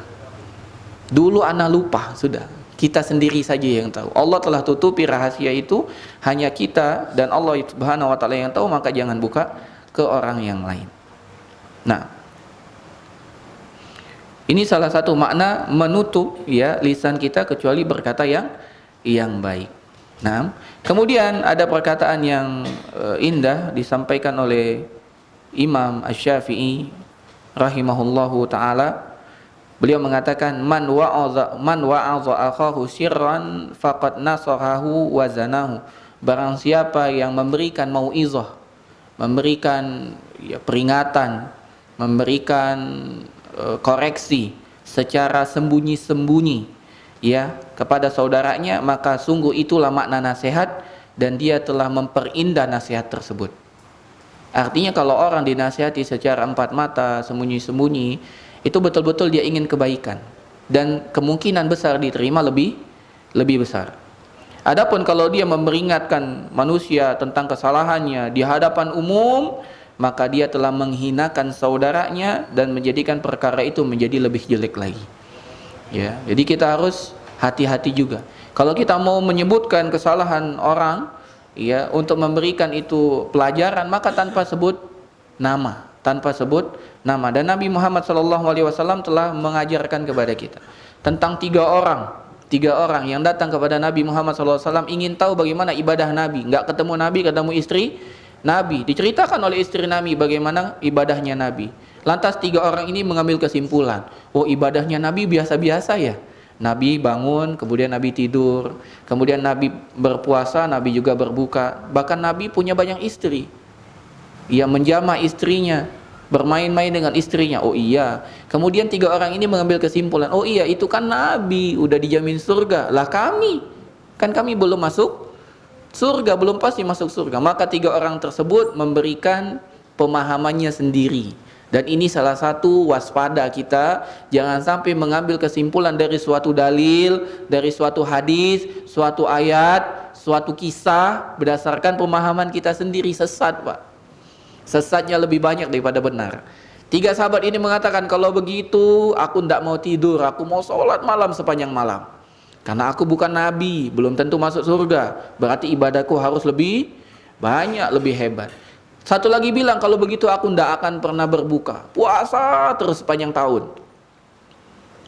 S1: Dulu anak lupa, sudah. Kita sendiri saja yang tahu. Allah telah tutupi rahasia itu, hanya kita dan Allah Subhanahu wa taala yang tahu, maka jangan buka ke orang yang lain. Nah, ini salah satu makna menutup lisan kita kecuali berkata yang baik. Nah, kemudian ada perkataan yang indah disampaikan oleh Imam Asy-Syafi'i rahimahullahu taala. Beliau mengatakan man wa'adha akhahu sirran faqad nasahahu wa zanahu. Barang siapa yang memberikan mau'izah, memberikan peringatan, memberikan koreksi secara sembunyi-sembunyi kepada saudaranya, maka sungguh itulah makna nasihat dan dia telah memperindah nasihat tersebut. Artinya kalau orang dinasihati secara empat mata, sembunyi-sembunyi, itu betul-betul dia ingin kebaikan dan kemungkinan besar diterima lebih besar. Adapun kalau dia memperingatkan manusia tentang kesalahannya di hadapan umum, maka dia telah menghinakan saudaranya dan menjadikan perkara itu menjadi lebih jelek lagi. Jadi kita harus hati-hati juga. Kalau kita mau menyebutkan kesalahan orang, untuk memberikan itu pelajaran, maka tanpa sebut nama. Dan Nabi Muhammad SAW telah mengajarkan kepada kita tentang tiga orang yang datang kepada Nabi Muhammad SAW ingin tahu bagaimana ibadah Nabi. Nggak ketemu Nabi, ketemu istri Nabi, diceritakan oleh istri Nabi bagaimana ibadahnya Nabi. Lantas tiga orang ini mengambil kesimpulan, ibadahnya Nabi biasa-biasa ya. Nabi bangun, kemudian Nabi tidur, kemudian Nabi berpuasa, Nabi juga berbuka. Bahkan Nabi punya banyak istri. Ia menjamah istrinya, bermain-main dengan istrinya. Kemudian tiga orang ini mengambil kesimpulan, itu kan Nabi, udah dijamin surga. Lah kami belum masuk surga, belum pasti masuk surga. Maka tiga orang tersebut memberikan pemahamannya sendiri. Dan ini salah satu waspada kita, jangan sampai mengambil kesimpulan dari suatu dalil, dari suatu hadis, suatu ayat, suatu kisah berdasarkan pemahaman kita sendiri. Sesat, Pak. Sesatnya lebih banyak daripada benar. Tiga sahabat ini mengatakan, kalau begitu aku tidak mau tidur, aku mau sholat malam sepanjang malam. Karena aku bukan Nabi, belum tentu masuk surga. Berarti ibadahku harus lebih banyak, lebih hebat. Satu lagi bilang, kalau begitu aku tidak akan pernah berbuka, puasa terus sepanjang tahun.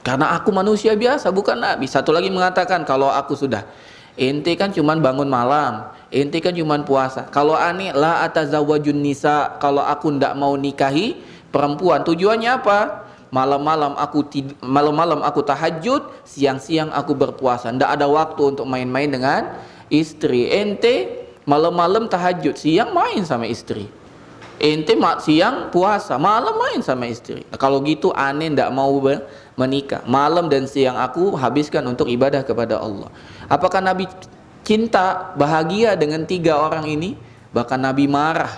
S1: Karena aku manusia biasa, bukan Nabi. Satu lagi mengatakan, kalau aku sudah, ente kan cuma bangun malam, ente kan cuma puasa. Kalau aneh, la atazawwajun nisa, kalau aku tidak mau nikahi perempuan. Tujuannya apa? Malam-malam aku tahajud, siang-siang aku berpuasa. Tidak ada waktu untuk main-main dengan istri. Ente malam-malam tahajud, siang main sama istri. Ente siang puasa, malam main sama istri. Kalau gitu aneh tidak mau menikah. Malam dan siang aku habiskan untuk ibadah kepada Allah. Apakah Nabi cinta, bahagia dengan tiga orang ini? Bahkan Nabi marah.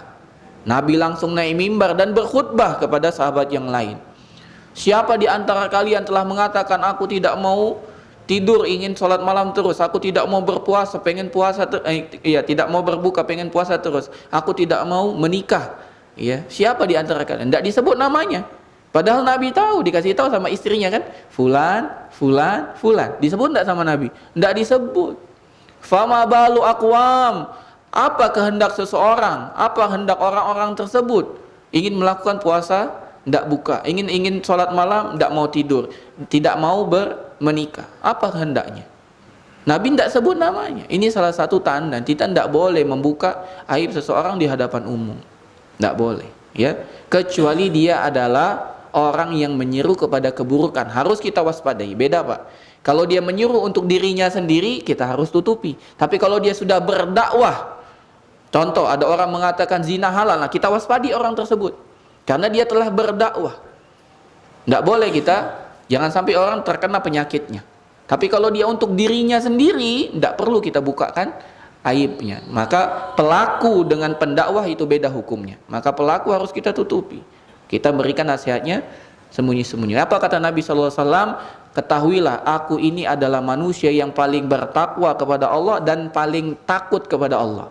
S1: Nabi langsung naik mimbar dan berkhutbah kepada sahabat yang lain. Siapa di antara kalian telah mengatakan aku tidak mau tidur, ingin sholat malam terus, aku tidak mau berpuasa, pengen puasa tidak mau berbuka, pengen puasa terus, aku tidak mau menikah. Ya, siapa di antara kalian? Tidak disebut namanya. Padahal Nabi tahu, dikasih tahu sama istrinya kan, fulan, fulan, fulan. Disebut tidak sama Nabi? Tidak disebut. Fama balu aqwam. Apa kehendak seseorang? Apa hendak orang-orang tersebut? Ingin melakukan puasa, tidak buka. Ingin sholat malam, tidak mau tidur. Tidak mau menikah. Apa kehendaknya? Nabi tidak sebut namanya. Ini salah satu tanda kita tidak boleh membuka aib seseorang di hadapan umum. Tidak boleh, ya. Kecuali dia adalah orang yang menyeru kepada keburukan, harus kita waspadai. Beda, Pak. Kalau dia menyuruh untuk dirinya sendiri, kita harus tutupi. Tapi kalau dia sudah berdakwah, contoh ada orang mengatakan zina halal, nah kita waspadi orang tersebut karena dia telah berdakwah. Tidak boleh kita, jangan sampai orang terkena penyakitnya. Tapi kalau dia untuk dirinya sendiri, tidak perlu kita bukakan aibnya. Maka pelaku dengan pendakwah itu beda hukumnya. Maka pelaku harus kita tutupi. Kita berikan nasihatnya sembunyi-sembunyi. Apa kata Nabi SAW? Ketahuilah aku ini adalah manusia yang paling bertakwa kepada Allah dan paling takut kepada Allah.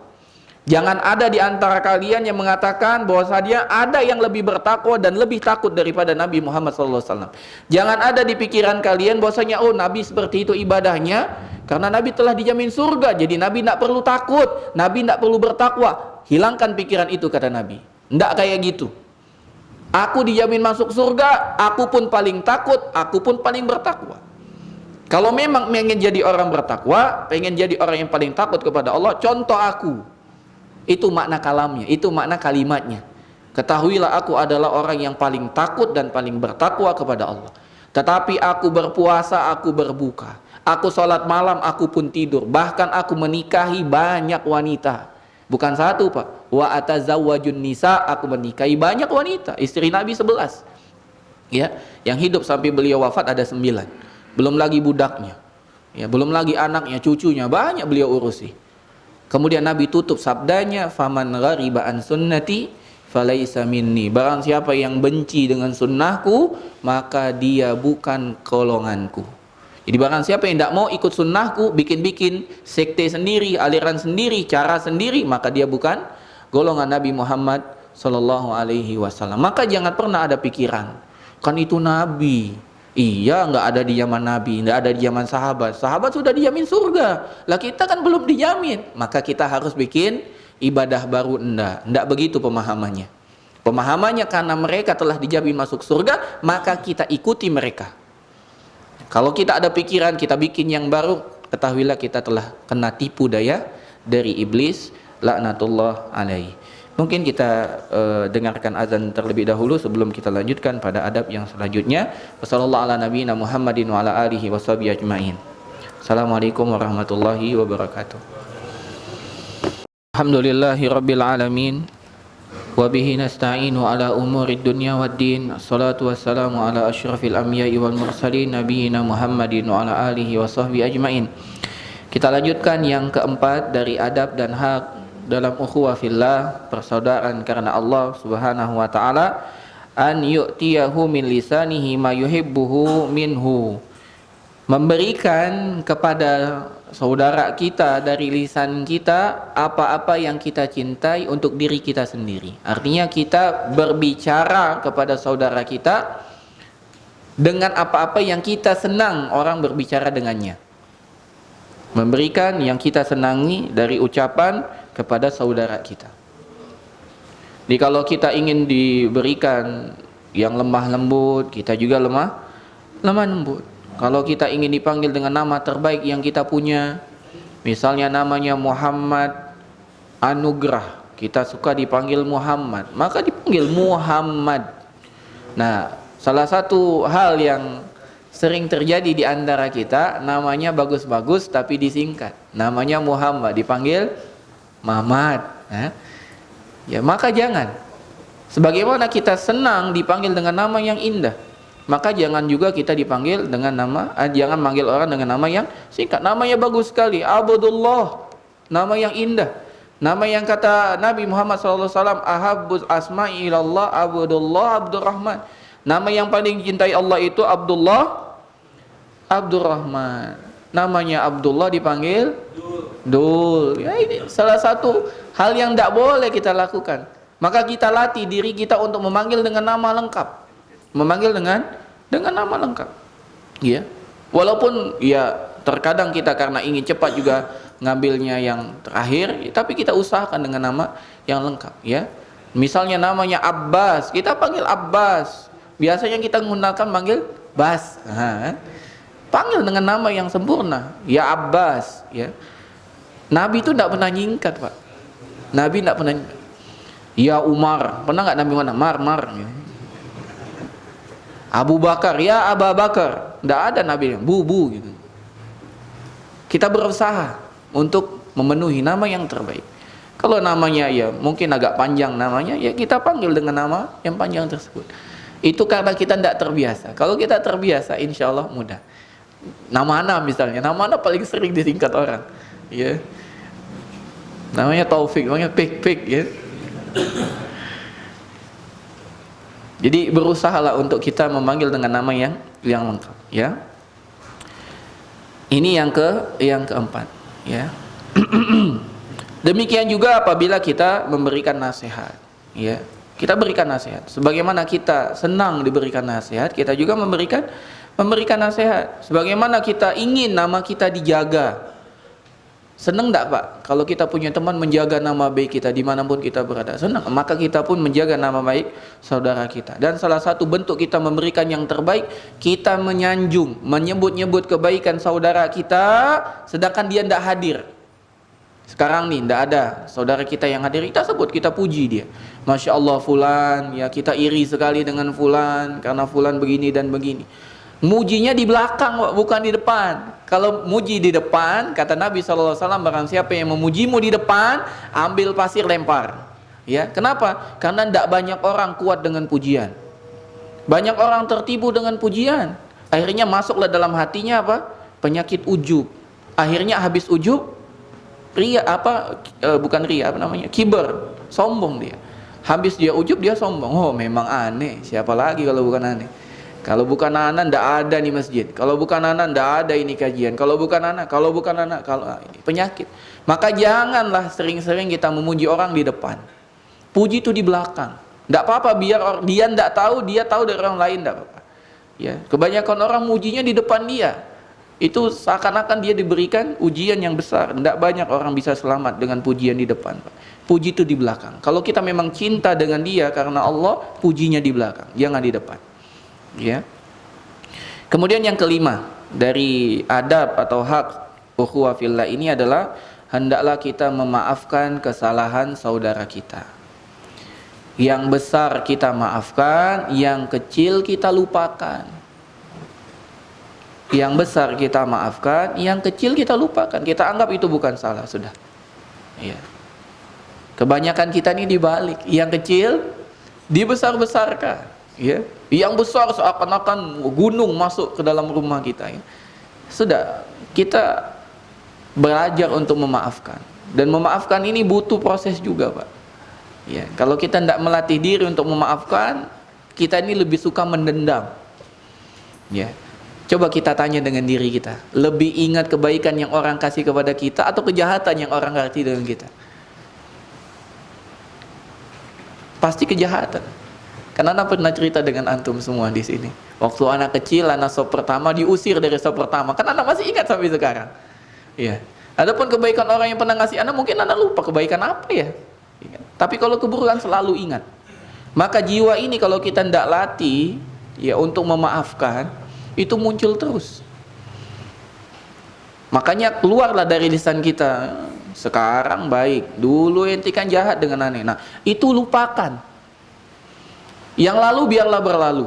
S1: Jangan ada di antara kalian yang mengatakan bahwasanya ada yang lebih bertakwa dan lebih takut daripada Nabi Muhammad SAW. Jangan ada di pikiran kalian bahwasanya oh Nabi seperti itu ibadahnya karena Nabi telah dijamin surga, jadi Nabi tidak perlu takut, Nabi tidak perlu bertakwa. Hilangkan pikiran itu, kata Nabi. Tidak kayak gitu. Aku dijamin masuk surga, aku pun paling takut, aku pun paling bertakwa. Kalau memang pengen jadi orang bertakwa, pengen jadi orang yang paling takut kepada Allah, contoh aku. Itu makna kalamnya, itu makna kalimatnya. Ketahuilah aku adalah orang yang paling takut dan paling bertakwa kepada Allah. Tetapi aku berpuasa, aku berbuka. Aku sholat malam, aku pun tidur. Bahkan aku menikahi banyak wanita. Bukan satu, Pak. Wa atazawwajun nisa, aku menikahi banyak wanita. Istri Nabi 11. Ya, yang hidup sampai beliau wafat ada 9. Belum lagi budaknya. Ya, belum lagi anaknya, cucunya, banyak beliau urusi. Kemudian Nabi tutup sabdanya, faman ghariba an sunnati falaisa minni. Barang siapa yang benci dengan sunnahku, maka dia bukan golonganku. Jadi barang siapa yang tidak mau ikut sunnahku, bikin-bikin sekte sendiri, aliran sendiri, cara sendiri, maka dia bukan golongan Nabi Muhammad Sallallahu Alaihi Wasallam. Maka jangan pernah ada pikiran, kan itu Nabi. Iya, nggak ada di zaman Nabi, nggak ada di zaman sahabat. Sahabat sudah dijamin surga, lah kita kan belum dijamin. Maka kita harus bikin ibadah baru. Nggak begitu pemahamannya. Pemahamannya karena mereka telah dijamin masuk surga, maka kita ikuti mereka. Kalau kita ada pikiran kita bikin yang baru, ketahuilah kita telah kena tipu daya dari iblis, laknatullah alaihi. Mungkin kita dengarkan azan terlebih dahulu sebelum kita lanjutkan pada adab yang selanjutnya. Wassallallahu ala nabiyina Muhammadin wa ala alihi washabihi ajmain. Assalamualaikum warahmatullahi wabarakatuh. Alhamdulillahirabbil alamin. Wa bihi nasta'inu ala umurid dunya waddin. Assalatu wassalamu ala asyrafil anbiya'i wal mursalin nabiyina Muhammadin wa ala alihi washabbihi ajmain. Kita lanjutkan yang keempat dari adab dan hak dalam ukhuwah fillah, persaudaraan karena Allah Subhanahu wa taala, an yu'tiyahu min lisanihi ma yuhibbuhu minhu. Memberikan kepada saudara kita dari lisan kita apa-apa yang kita cintai untuk diri kita sendiri. Artinya kita berbicara kepada saudara kita dengan apa-apa yang kita senang orang berbicara dengannya. Memberikan yang kita senangi dari ucapan kepada saudara kita. Jadi kalau kita ingin diberikan yang lemah lembut, kita juga lemah lembut. Kalau kita ingin dipanggil dengan nama terbaik yang kita punya, misalnya namanya Muhammad Anugrah, kita suka dipanggil Muhammad, maka dipanggil Muhammad. Nah, salah satu hal yang sering terjadi di antara kita, namanya bagus-bagus tapi disingkat. Namanya Muhammad, dipanggil Muhammad. Ya, maka jangan. Sebagaimana kita senang dipanggil dengan nama yang indah, maka jangan juga kita dipanggil dengan nama, jangan manggil orang dengan nama yang singkat. Namanya bagus sekali, Abdullah, nama yang indah. Nama yang kata Nabi Muhammad SAW, ahabbuz asma'i ilallah Abdullah Abdurrahman. Nama yang paling dicintai Allah itu Abdullah Abdurrahman. Namanya Abdullah dipanggil Dul. Ya, ini salah satu hal yang tidak boleh kita lakukan. Maka kita latih diri kita untuk memanggil dengan nama lengkap. Memanggil dengan nama lengkap. Ya. Walaupun ya terkadang kita karena ingin cepat juga ngambilnya yang terakhir, tapi kita usahakan dengan nama yang lengkap, ya. Misalnya namanya Abbas, kita panggil Abbas. Biasanya kita menggunakan panggil Bas. Panggil dengan nama yang sempurna, ya Abbas, ya. Nabi itu tidak pernah nyingkat, Pak. Nabi tidak pernah. Ya Umar, pernah nggak Nabi mana? Mar. Ya. Abu Bakar, ya Abu Bakar. Tidak ada Nabi yang bu gitu. Kita berusaha untuk memenuhi nama yang terbaik. Kalau namanya ya mungkin agak panjang namanya, ya kita panggil dengan nama yang panjang tersebut. Itu karena kita tidak terbiasa. Kalau kita terbiasa, insya Allah mudah. Nama Ana misalnya, nama Ana paling sering disingkat orang, ya. Namanya Taufik, namanya Pik, ya. Jadi berusahalah untuk kita memanggil dengan nama yang lengkap, ya. Ini yang keempat, ya. Demikian juga apabila kita memberikan nasihat, ya. Kita berikan nasihat. Sebagaimana kita senang diberikan nasihat, kita juga memberikan nasihat. Sebagaimana kita ingin nama kita dijaga. Senang enggak, Pak? Kalau kita punya teman menjaga nama baik kita dimanapun kita berada, senang. Maka kita pun menjaga nama baik saudara kita. Dan salah satu bentuk kita memberikan yang terbaik, kita menyanjung, menyebut-nyebut kebaikan saudara kita, sedangkan dia tidak hadir. Sekarang nih tidak ada saudara kita yang hadir, kita sebut, kita puji dia. Masya Allah Fulan, ya kita iri sekali dengan Fulan karena Fulan begini dan begini. Mujinya di belakang, bukan di depan. Kalau muji di depan, kata Nabi SAW, barang siapa yang memujimu di depan, ambil pasir lempar. Ya, kenapa? Karena tidak banyak orang kuat dengan pujian. Banyak orang tertipu dengan pujian. Akhirnya masuklah dalam hatinya apa? Penyakit ujub. Akhirnya habis ujub, ria bukan ria, kiber, sombong dia. Habis dia ujub, dia sombong. Oh memang aneh, siapa lagi kalau bukan aneh. Kalau bukan anak ndak ada nih masjid. Kalau bukan anak ndak ada ini kajian. Kalau bukan anak ini penyakit. Maka janganlah sering-sering kita memuji orang di depan. Puji itu di belakang. Ndak apa-apa biar dia ndak tahu, dia tahu dari orang lain, ndak apa-apa. Ya, kebanyakan orang mujinya di depan dia. Itu seakan-akan dia diberikan ujian yang besar. Ndak banyak orang bisa selamat dengan pujian di depan, Pak. Puji itu di belakang. Kalau kita memang cinta dengan dia karena Allah, pujinya di belakang, jangan di depan. Ya. Kemudian yang kelima dari adab atau hak ukhuwah fillah ini adalah hendaklah kita memaafkan kesalahan saudara kita. Yang besar kita maafkan, yang kecil kita lupakan. Yang besar kita maafkan, yang kecil kita lupakan. Kita anggap itu bukan salah, sudah. Ya. Kebanyakan kita ini dibalik, yang kecil dibesar-besarkan. Ya, yang besar seakan-akan gunung masuk ke dalam rumah kita. Ya. Sudah, kita belajar untuk memaafkan. Dan memaafkan ini butuh proses juga, Pak. Ya, kalau kita tidak melatih diri untuk memaafkan, kita ini lebih suka mendendam. Ya, coba kita tanya dengan diri kita, lebih ingat kebaikan yang orang kasih kepada kita atau kejahatan yang orang kasih dengan kita? Pasti kejahatan. Karena Ana pernah cerita dengan antum semua di sini. Waktu anak kecil, anak sop pertama diusir dari sop pertama. Kan Ana masih ingat sampai sekarang. Iya. Adapun kebaikan orang yang pernah ngasih Ana, mungkin Ana lupa kebaikan apa ya. Tapi kalau keburukan selalu ingat. Maka jiwa ini kalau kita tidak latih ya untuk memaafkan, itu muncul terus. Makanya keluarlah dari lisan kita, sekarang baik, dulu ente kan jahat dengan aneh. Nah, itu lupakan. Yang lalu biarlah berlalu.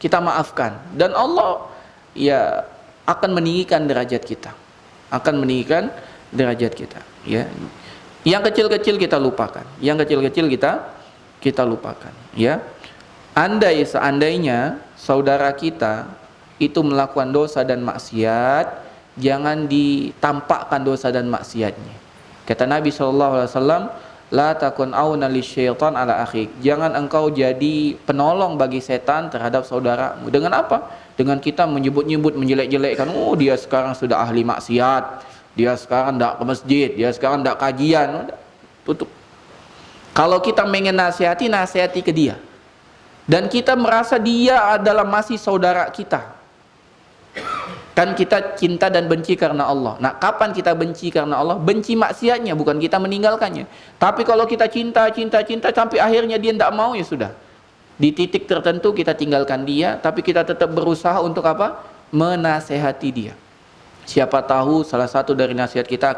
S1: Kita maafkan. Dan Allah ya akan meninggikan derajat kita. Akan meninggikan derajat kita, ya. Yang kecil-kecil kita lupakan. Yang kecil-kecil kita lupakan, ya. Seandainya saudara kita itu melakukan dosa dan maksiat, jangan ditampakkan dosa dan maksiatnya. Kata Nabi SAW, la takun auna lisyaitan ala akhik. Jangan engkau jadi penolong bagi setan terhadap saudaramu. Dengan apa? Dengan kita menyebut-nyebut, menjelek-jelekkan. Oh, dia sekarang sudah ahli maksiat, dia sekarang tidak ke masjid, dia sekarang tidak kajian. Udah, tutup. Kalau kita ingin nasihati, nasihati ke dia. Dan kita merasa dia adalah masih saudara kita. Kan kita cinta dan benci karena Allah. Nah, kapan kita benci karena Allah? Benci maksiatnya, bukan kita meninggalkannya. Tapi kalau kita cinta sampai akhirnya dia tidak mau, ya sudah. Di titik tertentu kita tinggalkan dia, tapi kita tetap berusaha untuk apa? Menasehati dia. Siapa tahu salah satu dari nasihat kita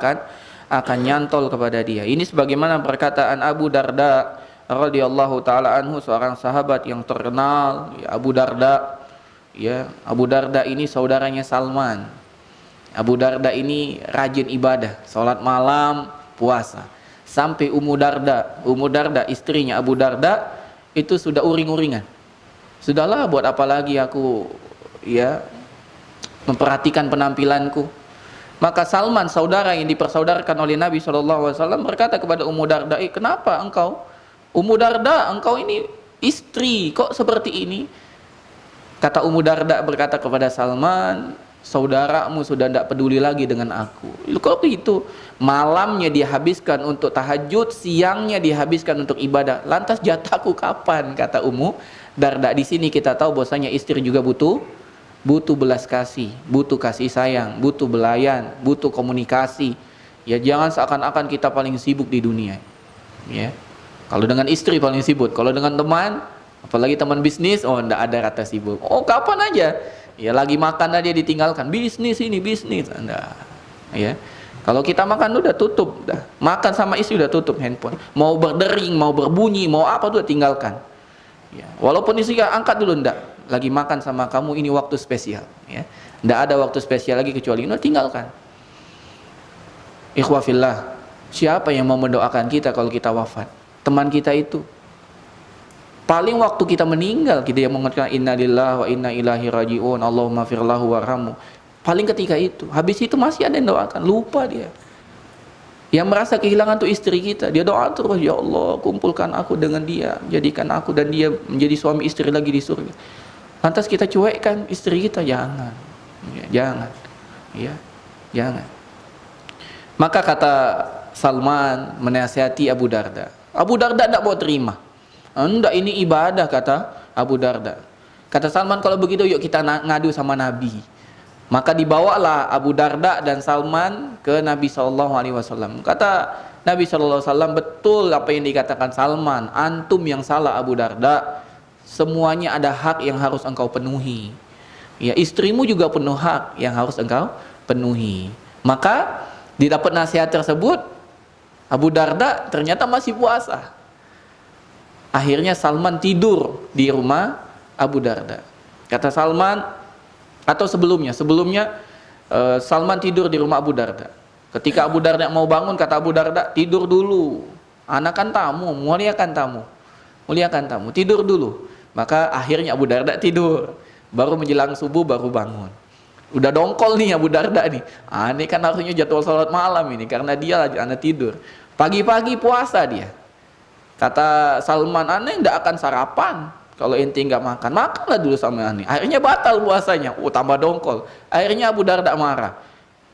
S1: akan nyantol kepada dia. Ini sebagaimana perkataan Abu Darda radhiyallahu taala anhu, seorang sahabat yang terkenal, ya, Abu Darda. Ya, Abu Darda ini saudaranya Salman. Abu Darda ini rajin ibadah, sholat malam, puasa. Sampai Ummu Darda istrinya Abu Darda itu sudah uring-uringan. Sudahlah, buat apa lagi aku ya memperhatikan penampilanku. Maka Salman, saudara yang dipersaudarkan oleh Nabi SAW, berkata kepada Ummu Darda, kenapa engkau, Ummu Darda, engkau ini istri kok seperti ini? Kata Ummu Darda berkata kepada Salman, saudaramu sudah tidak peduli lagi dengan aku. Kok itu? Malamnya dihabiskan untuk tahajud, siangnya dihabiskan untuk ibadah. Lantas jatahku kapan? Kata Ummu Darda. Di sini kita tahu bahwasanya istri juga butuh belas kasih, butuh kasih sayang, butuh belayan, butuh komunikasi. Ya, jangan seakan-akan kita paling sibuk di dunia. Ya. Kalau dengan istri paling sibuk, kalau dengan teman, apalagi teman bisnis, oh enggak ada kata sibuk. Oh, kapan aja? Ya, lagi makan aja ditinggalkan. Bisnis ini, bisnis. Enggak. Ya. Kalau kita makan udah tutup, dah. Makan sama istri udah tutup handphone. Mau berdering, mau berbunyi, mau apa tuh tinggalkan. Ya. Walaupun istri angkat dulu, enggak. Lagi makan sama kamu, ini waktu spesial. Ya. Enggak ada waktu spesial lagi kecuali udah tinggalkan. Ikhwah fillah, siapa yang mau mendoakan kita kalau kita wafat? Teman kita itu. Paling waktu kita meninggal, kita yang mengatakan innalillahi wa inna ilaihi rajiun, Allahumma firlahu warhamhu. Paling ketika itu. Habis itu masih ada yang doakan, lupa dia. Yang merasa kehilangan tuh istri kita, dia doa terus, ya Allah, kumpulkan aku dengan dia, jadikan aku dan dia menjadi suami istri lagi di surga. Lantas kita cuekkan istri kita, jangan. Ya, jangan. Ya, jangan. Maka kata Salman menasihati Abu Darda. Abu Darda tidak mau terima. Enggak, ini ibadah, kata Abu Darda. Kata Salman, kalau begitu yuk kita ngadu sama Nabi. Maka dibawalah Abu Darda dan Salman ke Nabi SAW. Kata Nabi SAW, betul apa yang dikatakan Salman, antum yang salah Abu Darda. Semuanya ada hak yang harus engkau penuhi. Ya, istrimu juga penuh hak yang harus engkau penuhi. Maka didapat nasihat tersebut, Abu Darda ternyata masih puasa. Akhirnya Salman tidur di rumah Abu Darda. Kata Salman, atau sebelumnya Salman tidur di rumah Abu Darda. Ketika Abu Darda mau bangun, kata Abu Darda, tidur dulu. Anak kan tamu, muliakan tamu. Muliakan tamu, tidur dulu. Maka akhirnya Abu Darda tidur. Baru menjelang subuh baru bangun. Udah dongkol nih Abu Darda nih. Ini kan harusnya jadwal sholat malam ini, karena dia lagi anak tidur. Pagi-pagi puasa dia. Kata Salman, aneh tidak akan sarapan kalau ente nggak makan. Makanlah dulu sama aneh. Akhirnya batal puasanya. Tambah dongkol. Akhirnya Abu Darda marah.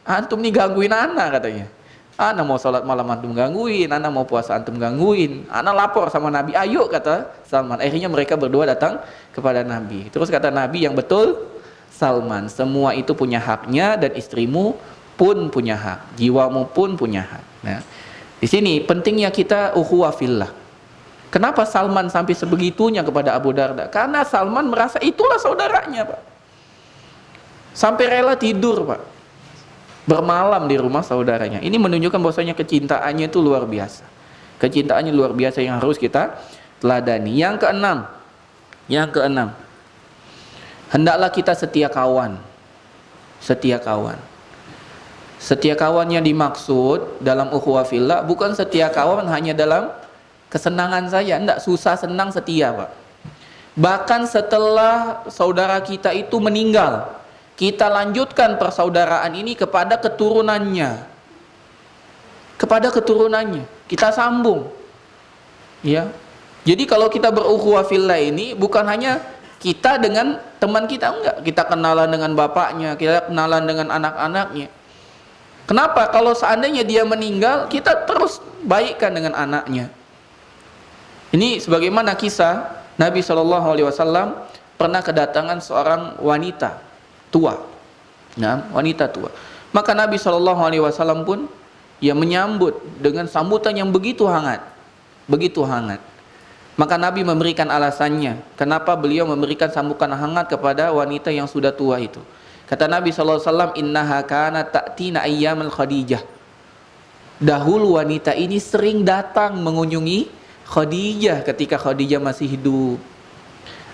S1: Antum nih gangguin anak, katanya. Ana mau sholat malam antum gangguin, ana mau puasa antum gangguin. Ana lapor sama Nabi. Ayo, kata Salman. Akhirnya mereka berdua datang kepada Nabi. Terus kata Nabi, yang betul Salman, semua itu punya haknya dan istrimu pun punya hak, jiwamu pun punya hak. Nah, di sini pentingnya kita ukhuwah fillah. Kenapa Salman sampai sebegitunya kepada Abu Darda? Karena Salman merasa itulah saudaranya, Pak. Sampai rela tidur, Pak, bermalam di rumah saudaranya. Ini menunjukkan bahwasanya kecintaannya itu luar biasa. Kecintaannya luar biasa yang harus kita teladani. Yang keenam, hendaklah kita setia kawan. Setia kawan. Setia kawan yang dimaksud dalam ukhuwah fillah bukan setia kawan hanya dalam kesenangan saja, enggak, susah senang setia, Pak. Bahkan setelah saudara kita itu meninggal, kita lanjutkan persaudaraan ini kepada keturunannya. kepada keturunannya. Kita sambung. Ya. Jadi kalau kita berukhuwah fillah ini bukan hanya kita dengan teman kita, enggak. Kita kenalan dengan bapaknya, kita kenalan dengan anak-anaknya. Kenapa? Kalau seandainya dia meninggal, kita terus baikkan dengan anaknya. Ini sebagaimana kisah Nabi SAW pernah kedatangan seorang wanita tua. Nah, wanita tua. Maka Nabi SAW pun menyambut dengan sambutan yang begitu hangat. Begitu hangat. Maka Nabi memberikan alasannya kenapa beliau memberikan sambutan hangat kepada wanita yang sudah tua itu. Kata Nabi SAW, innaha kanat ta'tina ayyamal Khadijah. Dahulu wanita ini sering datang mengunjungi Khadijah ketika Khadijah masih hidup.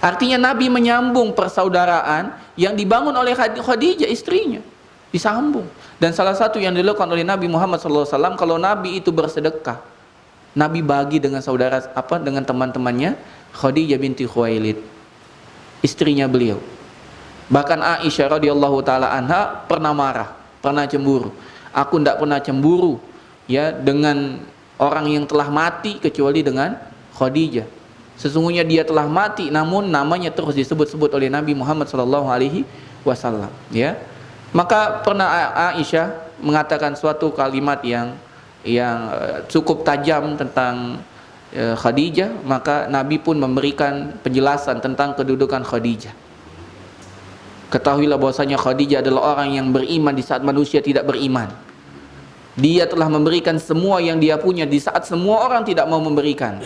S1: Artinya Nabi menyambung persaudaraan yang dibangun oleh Khadijah istrinya. Disambung. Dan salah satu yang dilakukan oleh Nabi Muhammad SAW, kalau Nabi itu bersedekah, Nabi bagi dengan dengan teman-temannya, Khadijah binti Khuwailid, istrinya beliau. Bahkan Aisyah radhiyallahu taala anha pernah marah, pernah cemburu. Aku tidak pernah cemburu dengan orang yang telah mati kecuali dengan Khadijah. Sesungguhnya dia telah mati, namun namanya terus disebut-sebut oleh Nabi Muhammad SAW. Maka pernah Aisyah mengatakan suatu kalimat yang cukup tajam tentang Khadijah. Maka Nabi pun memberikan penjelasan tentang kedudukan Khadijah. Ketahuilah bahwasanya Khadijah adalah orang yang beriman di saat manusia tidak beriman. Dia telah memberikan semua yang dia punya di saat semua orang tidak mau memberikan.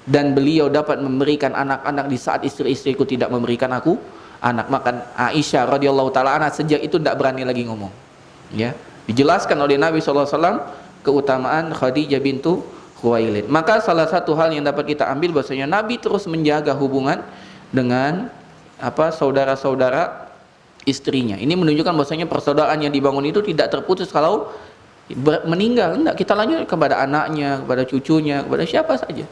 S1: Dan beliau dapat memberikan anak-anak di saat istri-istriku tidak memberikan aku anak. Maka Aisyah radhiyallahu taala anha sejak itu tidak berani lagi ngomong. Dijelaskan oleh Nabi SAW keutamaan Khadijah bintu Khuwailid. Maka salah satu hal yang dapat kita ambil bahwasanya Nabi terus menjaga hubungan dengan saudara-saudara istrinya. Ini menunjukkan bahwasanya persaudaraan yang dibangun itu tidak terputus kalau meninggal. Enggak, kita lanjut kepada anaknya, kepada cucunya, kepada siapa saja.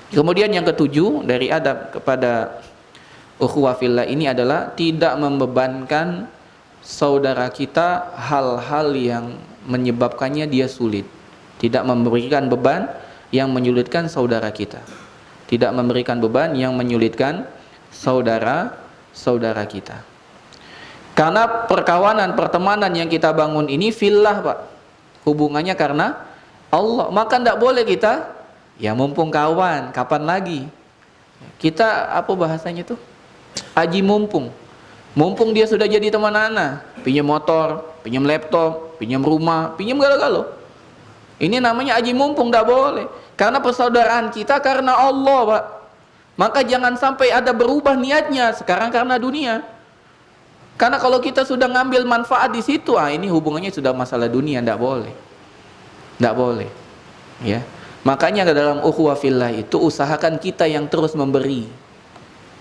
S1: Kemudian yang ketujuh dari adab kepada ukhuwah fillah ini adalah tidak membebankan saudara kita hal-hal yang menyebabkannya dia sulit. Tidak memberikan beban yang menyulitkan saudara kita. Tidak memberikan beban yang menyulitkan saudara-saudara kita. Karena perkawanan, pertemanan yang kita bangun ini fillah, Pak. Hubungannya karena Allah. Maka tidak boleh kita mumpung kawan, kapan lagi? Kita bahasanya tuh? Aji mumpung. Mumpung dia sudah jadi teman anak, pinjam motor, pinjam laptop, pinjam rumah, pinjam galo-galo. Ini namanya aji mumpung, tidak boleh. Karena persaudaraan kita karena Allah, Pak. Maka jangan sampai ada berubah niatnya sekarang karena dunia. Karena kalau kita sudah ngambil manfaat di situ, ini hubungannya sudah masalah dunia, tidak boleh. Tidak boleh. Makanya dalam ukhuwah fillah itu usahakan kita yang terus memberi.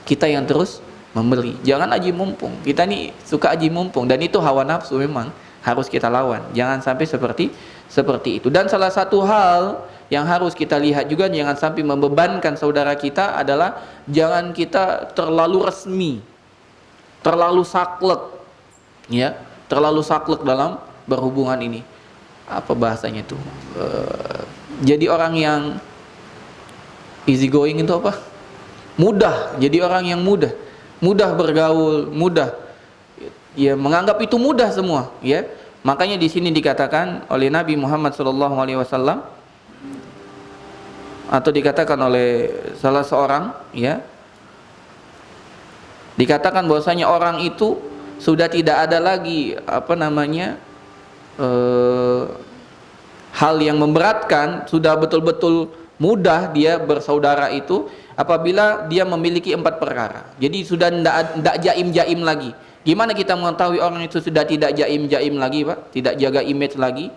S1: Kita yang terus memberi. Jangan aji mumpung. Kita nih suka aji mumpung dan itu hawa nafsu memang harus kita lawan. Jangan sampai seperti itu. Dan salah satu hal yang harus kita lihat juga, jangan sampai membebankan saudara kita adalah jangan kita terlalu resmi, terlalu saklek, terlalu saklek dalam berhubungan ini. Apa bahasanya itu? Jadi orang yang easy going itu apa? Mudah. Jadi orang yang mudah bergaul, mudah. Menganggap itu mudah semua. Makanya di sini dikatakan oleh Nabi Muhammad SAW atau dikatakan oleh salah seorang, dikatakan bahwasanya orang itu sudah tidak ada lagi hal yang memberatkan, sudah betul-betul mudah dia bersaudara itu apabila dia memiliki 4 perkara. Jadi sudah tidak jaim-jaim lagi. Gimana kita mengetahui orang itu sudah tidak jaim-jaim lagi, Pak? Tidak jaga image lagi,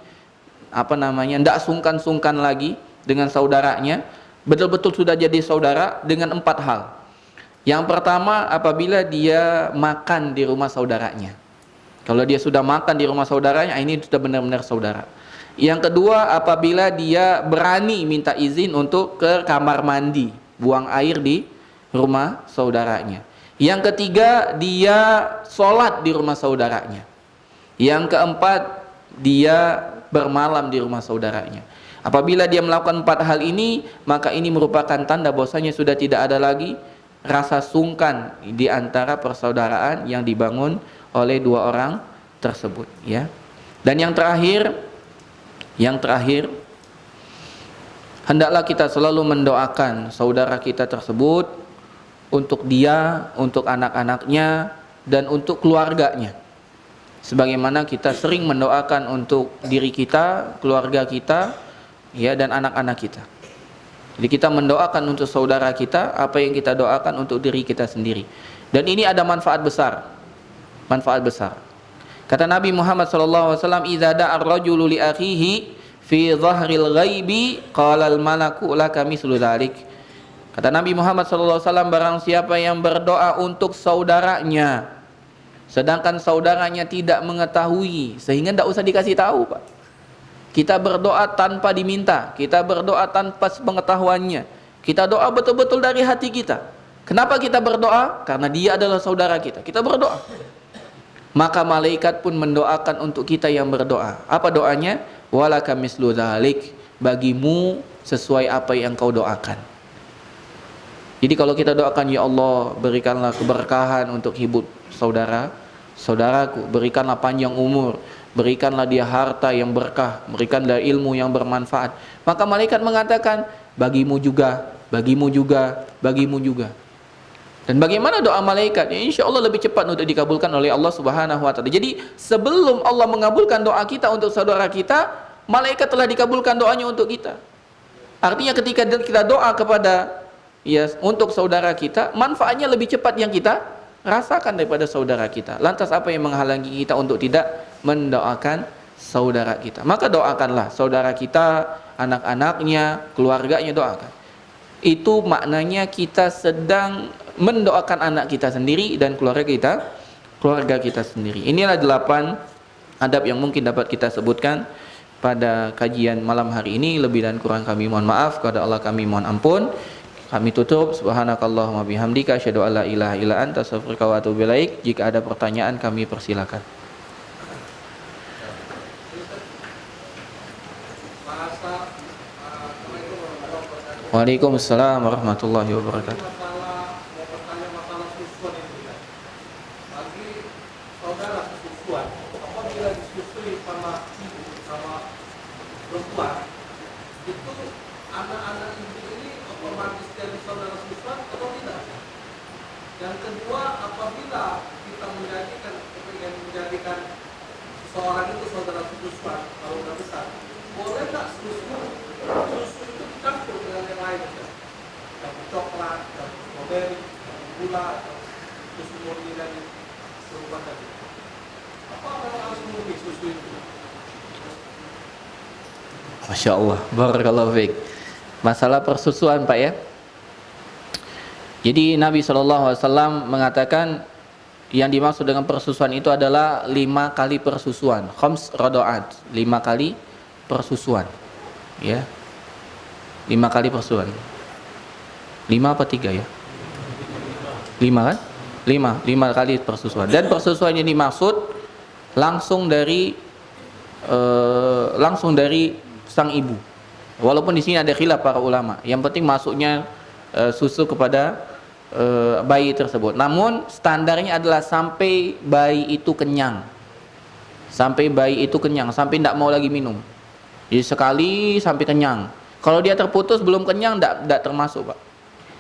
S1: tidak sungkan-sungkan lagi dengan saudaranya. Betul-betul sudah jadi saudara dengan 4 hal. Yang pertama, apabila dia makan di rumah saudaranya. Kalau dia sudah makan di rumah saudaranya, ini sudah benar-benar saudara. Yang kedua, apabila dia berani minta izin untuk ke kamar mandi, buang air di rumah saudaranya. Yang ketiga, dia sholat di rumah saudaranya. Yang keempat, dia bermalam di rumah saudaranya. Apabila dia melakukan 4 hal ini, maka ini merupakan tanda bahwasanya sudah tidak ada lagi rasa sungkan di antara persaudaraan yang dibangun oleh 2 orang tersebut, ya. Dan yang terakhir, hendaklah kita selalu mendoakan saudara kita tersebut untuk dia, untuk anak-anaknya, dan untuk keluarganya. Sebagaimana kita sering mendoakan untuk diri kita, keluarga kita, ya, dan anak-anak kita. Jadi kita mendoakan untuk saudara kita apa yang kita doakan untuk diri kita sendiri. Dan ini ada manfaat besar. Manfaat besar. Kata Nabi Muhammad SAW, "Idza da'a ar-rajulu li akhihi fi dhahril ghaibi qala al-malaku laka mislu dzalik." Kata Nabi Muhammad SAW, barang siapa yang berdoa untuk saudaranya sedangkan saudaranya tidak mengetahui, sehingga tidak usah dikasih tahu, Pak. Kita berdoa tanpa diminta, kita berdoa tanpa pengetahuannya, kita doa betul-betul dari hati kita. Kenapa kita berdoa? Karena dia adalah saudara kita. Kita berdoa, maka malaikat pun mendoakan untuk kita yang berdoa. Apa doanya? Walaka mislu dzalik, bagimu sesuai apa yang kau doakan. Jadi kalau kita doakan, ya Allah, berikanlah keberkahan untuk hidup saudaraku, berikanlah panjang umur, berikanlah dia harta yang berkah, berikanlah ilmu yang bermanfaat, maka malaikat mengatakan, bagimu juga, bagimu juga, bagimu juga. Dan bagaimana doa malaikat? Ya, insya Allah lebih cepat untuk dikabulkan oleh Allah Subhanahu wa Ta'ala. Jadi sebelum Allah mengabulkan doa kita untuk saudara kita, malaikat telah dikabulkan doanya untuk kita. Artinya ketika kita doa kepada, ya, untuk saudara kita, manfaatnya lebih cepat yang kita rasakan daripada saudara kita. Lantas apa yang menghalangi kita untuk tidak mendoakan saudara kita? Maka doakanlah saudara kita, anak-anaknya, keluarganya, doakan. Itu maknanya kita sedang mendoakan anak kita sendiri dan keluarga kita sendiri. Inilah 8 adab yang mungkin dapat kita sebutkan pada kajian malam hari ini. Lebih dan kurang kami mohon maaf, kepada Allah kami mohon ampun. Kami tutup. Subhanakallahumma bihamdika asyhadu an la ilaha illa anta astaghfiruka wa atubu ilaik. Jika ada pertanyaan kami persilakan. Waalaikumsalam warahmatullahi wabarakatuh.
S2: Yang kedua, apabila kita menjadikan seseorang itu saudara susuan, kalau udah besar, boleh nggak susu itu dicampur dengan yang lain, campur coklat, campur strawberry, campur gula, susu murni dari serupa tadi. Apa memang harus murni susu itu?
S1: Masya Allah, barakallahu fiik. Masalah persusuan, Pak, ya. Jadi Nabi SAW mengatakan yang dimaksud dengan persusuan itu adalah 5 kali persusuan, khams radoat, 5 kali persusuan, ya, 5 kali persusuan. 5 apa 3 ya? 5 kan? 5 kali persusuan. Dan persusuan yang dimaksud langsung dari sang ibu. Walaupun di sini ada khilaf para ulama. Yang penting masuknya susu kepada bayi tersebut. Namun standarnya adalah sampai bayi itu kenyang. Sampai bayi itu kenyang, sampai tidak mau lagi minum. Jadi sekali sampai kenyang. Kalau dia terputus belum kenyang, tidak termasuk, Pak.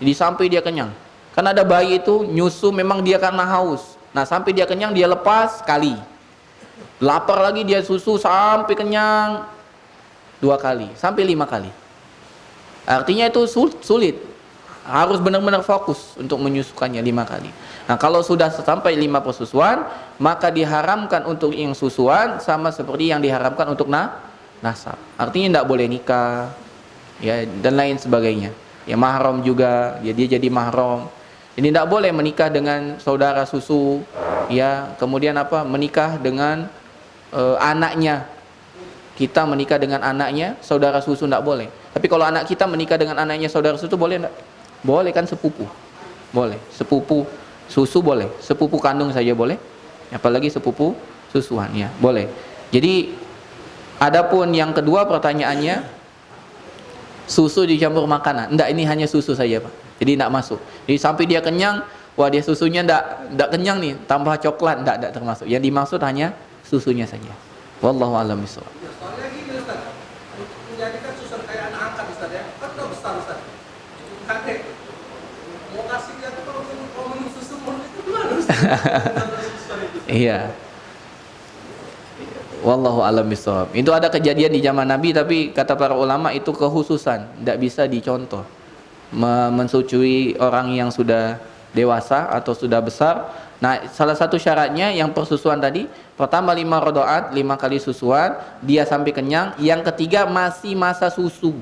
S1: Jadi sampai dia kenyang. Karena ada bayi itu nyusu memang dia karena haus. Nah, sampai dia kenyang dia lepas sekali. Lapar lagi dia susu sampai kenyang 2 kali, sampai 5 kali. Artinya itu sulit. Harus benar-benar fokus untuk menyusukannya 5 kali. Nah, kalau sudah sampai 5 persusuan, maka diharamkan untuk yang susuan sama seperti yang diharamkan untuk nasab. Artinya tidak boleh nikah, ya, dan lain sebagainya. Ya, mahram juga, ya, dia jadi mahram. Ini tidak boleh menikah dengan saudara susu, ya. Kemudian apa? Menikah dengan anaknya. Kita menikah dengan anaknya, saudara susu tidak boleh. Tapi kalau anak kita menikah dengan anaknya saudara susu boleh tidak? Boleh kan, sepupu. Boleh. Sepupu susu boleh. Sepupu kandung saja boleh. Apalagi sepupu susuan, ya, boleh. Jadi Adapun yang kedua pertanyaannya, susu dicampur makanan. Enggak, ini hanya susu saja, Pak. Jadi enggak masuk. Jadi sampai dia kenyang, wah dia susunya enggak kenyang nih, tambah coklat, enggak termasuk. Yang dimaksud hanya susunya saja. Wallahu a'lam bishawab.
S2: Ya, soalnya gini Ustaz, untuk menjadikan susu kayak anak angkat Ustaz ya, kan udah besar Ustaz. Itu kakek mau kasih dia tuh kalau minum susu murni itu gimana Ustaz?
S1: Iya. Wallahu a'lam bishawab. Itu ada kejadian di zaman Nabi, tapi kata para ulama itu kekhususan, tidak bisa dicontoh. Mensusui orang yang sudah dewasa atau sudah besar. Nah, salah satu syaratnya yang persusuan tadi, pertama 5 rodoat, 5 kali susuan, dia sampai kenyang. Yang ketiga masih masa susu.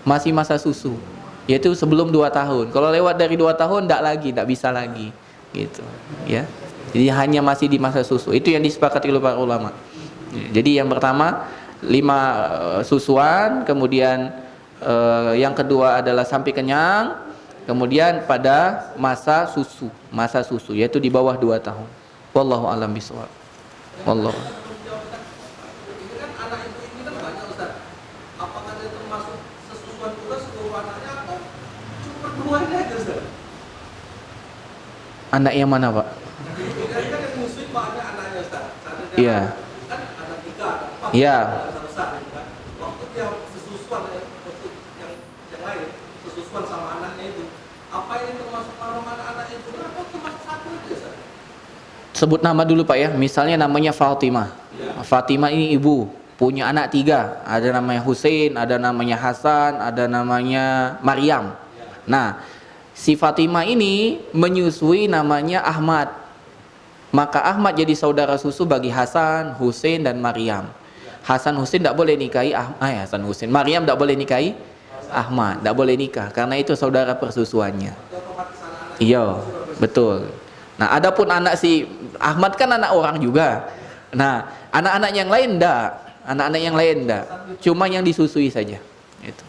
S1: Masih masa susu. Yaitu sebelum 2 tahun. Kalau lewat dari 2 tahun tidak bisa lagi. Gitu, ya. Jadi hanya masih di masa susu. Itu yang disepakati oleh para ulama. Jadi yang pertama 5 susuan, kemudian yang kedua adalah sampai kenyang, kemudian pada masa susu yaitu di bawah 2 tahun. Wallahu a'lam bishawab. Wallahu.
S2: Ini kan anak ibu ini kan banyak Ustaz. Apakah dia termasuk sesusuan juga seluruh anaknya atau cuma berduanya aja Ustaz?
S1: Anak yang mana, Pak?
S2: Jadi kan yang muslim banyak anaknya Ustaz.
S1: Iya.
S2: Kan ada 3, ada 4,
S1: Iya.
S2: ada besar gitu kan. Waktu dia sesusuan untuk yang lain, sesusuan sama anaknya itu, apa ini termasuk nama anak itu atau cuma satu aja Ustaz?
S1: Sebut nama dulu, Pak ya. Misalnya namanya Fatimah.
S2: Ya.
S1: Fatimah ini ibu, punya anak 3. Ada namanya Husain, ada namanya Hasan, ada namanya Maryam. Nah, si Fatimah ini menyusui namanya Ahmad. Maka Ahmad jadi saudara susu bagi Hasan, Husain dan Maryam. Hasan Husain tidak boleh nikahi Hasan Husain. Maryam tidak boleh nikahi Ahmad, tidak boleh nikah karena itu saudara persusuannya. Iya, betul. Nah, adapun anak si Ahmad kan anak orang juga. Nah, anak-anak yang lain enggak. Anak-anak yang lain enggak. Cuma yang disusui saja. Itu.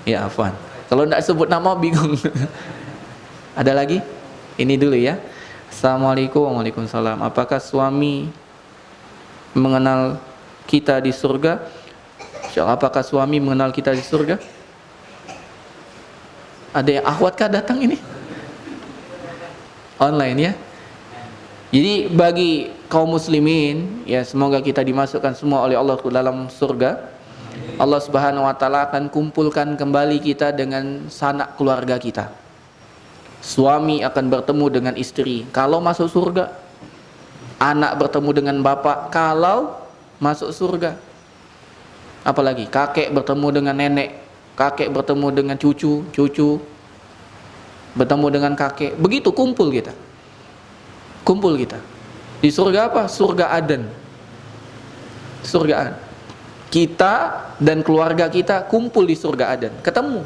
S1: Ya, afwan. Kalau enggak sebut nama bingung. Ada lagi? Ini dulu ya. Assalamualaikum. Waalaikumsalam. Apakah suami mengenal kita di surga? Insyaallah, apakah suami mengenal kita di surga? Ada yang akhwatkah datang ini? Online ya. Jadi bagi kaum muslimin ya, semoga kita dimasukkan semua oleh Allah ke dalam surga. Allah Subhanahu wa taala akan kumpulkan kembali kita dengan sanak keluarga kita. Suami akan bertemu dengan istri kalau masuk surga. Anak bertemu dengan bapak kalau masuk surga. Apalagi kakek bertemu dengan nenek, kakek bertemu dengan cucu bertemu dengan kakek. Begitu kumpul kita. Di surga apa? Surga Aden. Surga Aden. Kita dan keluarga kita kumpul di surga Aden, ketemu.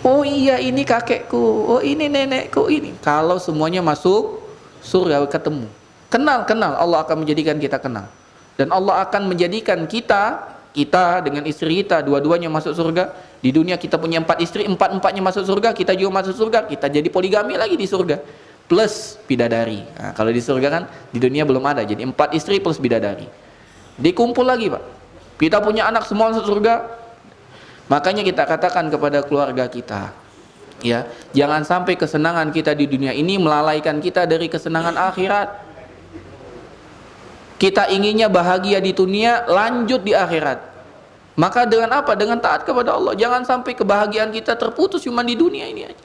S1: Oh iya, ini kakekku, oh ini nenekku, ini. Kalau semuanya masuk surga ketemu. Kenal, Allah akan menjadikan kita kenal. Dan Allah akan menjadikan kita dengan istri kita dua-duanya masuk surga. Di dunia kita punya 4 istri, 4-4-nya masuk surga, kita juga masuk surga, kita jadi poligami lagi di surga. Plus bidadari. Nah, kalau di surga kan di dunia belum ada, jadi 4 istri plus bidadari. Dikumpul lagi, Pak. Kita punya anak semua masuk surga. Makanya kita katakan kepada keluarga kita, ya, jangan sampai kesenangan kita di dunia ini melalaikan kita dari kesenangan akhirat. Kita inginnya bahagia di dunia, lanjut di akhirat. Maka dengan apa? Dengan taat kepada Allah. Jangan sampai kebahagiaan kita terputus cuma di dunia ini aja.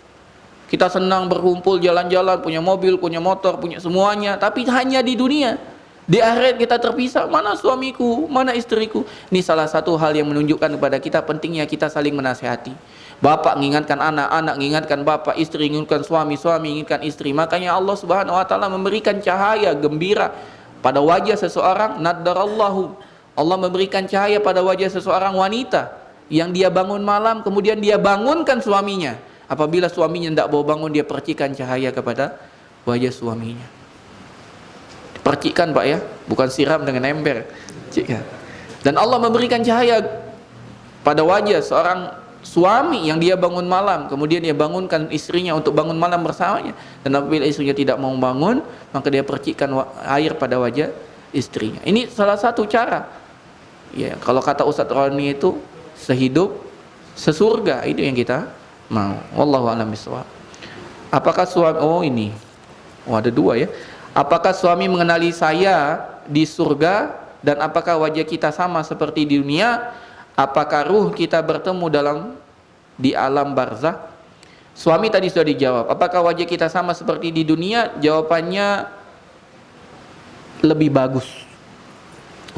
S1: Kita senang berkumpul, jalan-jalan, punya mobil, punya motor, punya semuanya, tapi hanya di dunia. Di akhirat kita terpisah. Mana suamiku, mana istriku? Ini salah satu hal yang menunjukkan kepada kita pentingnya kita saling menasihati. Bapak mengingatkan anak, anak mengingatkan bapak, istri mengingatkan suami, suami mengingatkan istri. Makanya Allah Subhanahu wa taala memberikan cahaya gembira pada wajah seseorang. Nadarallahu, Allah memberikan cahaya pada wajah seseorang wanita yang dia bangun malam, kemudian dia bangunkan suaminya. Apabila suaminya tidak mau bangun, dia percikan cahaya kepada wajah suaminya. Percikan, Pak ya, bukan siram dengan ember. Dan Allah memberikan cahaya pada wajah seorang suami yang dia bangun malam, kemudian dia bangunkan istrinya untuk bangun malam bersamanya. Dan apabila istrinya tidak mau bangun, maka dia percikan air pada wajah istrinya. Ini salah satu cara. Ya, kalau kata Ustadz Roni itu sehidup sesurga, itu yang kita mau. Wallahu a'lam bishawab. Apakah suami, oh ini, oh ada dua ya. Apakah suami mengenali saya di surga dan apakah wajah kita sama seperti di dunia? Apakah ruh kita bertemu di alam barzah? Suami tadi sudah dijawab. Apakah wajah kita sama seperti di dunia? Jawabannya lebih bagus.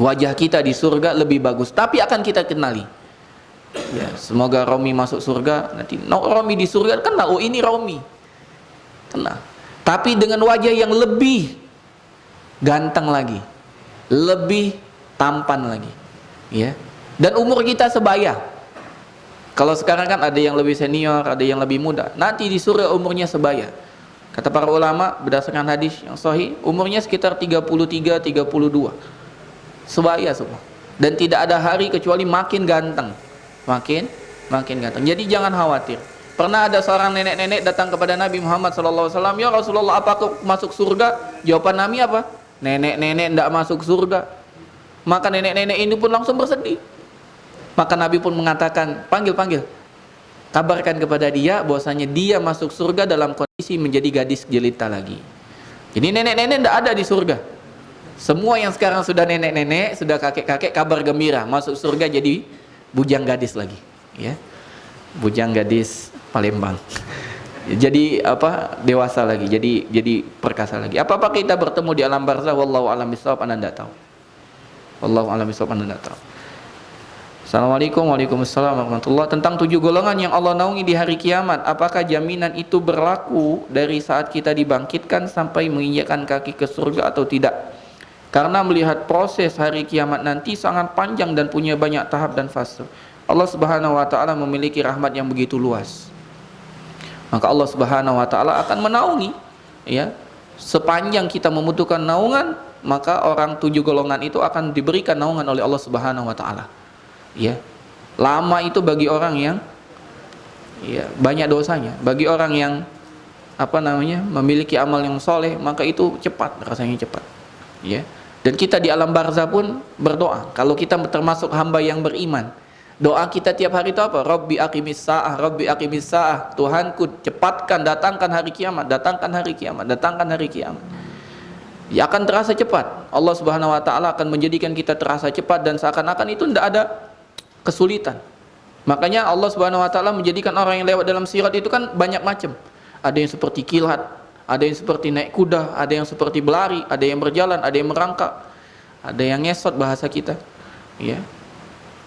S1: Wajah kita di surga lebih bagus, tapi akan kita kenali. Ya, semoga Romi masuk surga nanti. Romi di surga kenal, oh ini Romi. Kenal. Tapi dengan wajah yang lebih ganteng lagi, lebih tampan lagi, ya. Dan umur kita sebaya. Kalau sekarang kan ada yang lebih senior, ada yang lebih muda. Nanti di surga umurnya sebaya. Kata para ulama berdasarkan hadis yang sahih, umurnya sekitar 33, 32. Sebaya semua. Dan tidak ada hari kecuali makin ganteng. Makin ganteng. Jadi jangan khawatir. Pernah ada seorang nenek-nenek datang kepada Nabi Muhammad SAW. Ya Rasulullah, apa aku masuk surga? Jawaban Nabi apa? Nenek-nenek tidak masuk surga. Maka nenek-nenek ini pun langsung bersedih. Maka Nabi pun mengatakan, panggil. Kabarkan kepada dia bahwasanya dia masuk surga dalam kondisi menjadi gadis jelita lagi. Jadi nenek-nenek tidak ada di surga. Semua yang sekarang sudah nenek-nenek, sudah kakek-kakek, kabar gembira masuk surga jadi bujang gadis lagi, ya. Bujang gadis Palembang. Jadi dewasa lagi, jadi perkasa lagi. Apa kita bertemu di alam barzah? Wallahu a'lam bishawab, Anda tidak tahu. Wallahu a'lam bishawab, Anda tidak tahu. Assalamualaikum warahmatullahi wabarakatuh. Tentang 7 golongan yang Allah naungi di hari kiamat, apakah jaminan itu berlaku dari saat kita dibangkitkan sampai menginjakkan kaki ke surga atau tidak? Karena melihat proses hari kiamat nanti sangat panjang dan punya banyak tahap dan fase. Allah Subhanahu wa taala memiliki rahmat yang begitu luas. Maka Allah Subhanahu wa taala akan menaungi, ya. Sepanjang kita membutuhkan naungan, maka orang 7 golongan itu akan diberikan naungan oleh Allah Subhanahu wa taala. Ya. Lama itu bagi orang yang banyak dosanya, bagi orang yang memiliki amal yang soleh, maka itu cepat, rasanya cepat. Ya. Dan kita di alam barzah pun berdoa. Kalau kita termasuk hamba yang beriman, doa kita tiap hari itu apa? Rabbi aqimis sa'ah, Rabbi aqimis sa'ah. Tuhanku, cepatkan, datangkan hari kiamat, datangkan hari kiamat, datangkan hari kiamat. Ya, akan terasa cepat. Allah Subhanahu wa taala akan menjadikan kita terasa cepat dan seakan-akan itu tidak ada kesulitan. Makanya Allah Subhanahu wa taala menjadikan orang yang lewat dalam sirat itu kan banyak macam. Ada yang seperti kilat, ada yang seperti naik kuda, ada yang seperti berlari, ada yang berjalan, ada yang merangkak, ada yang ngesot bahasa kita. Ya.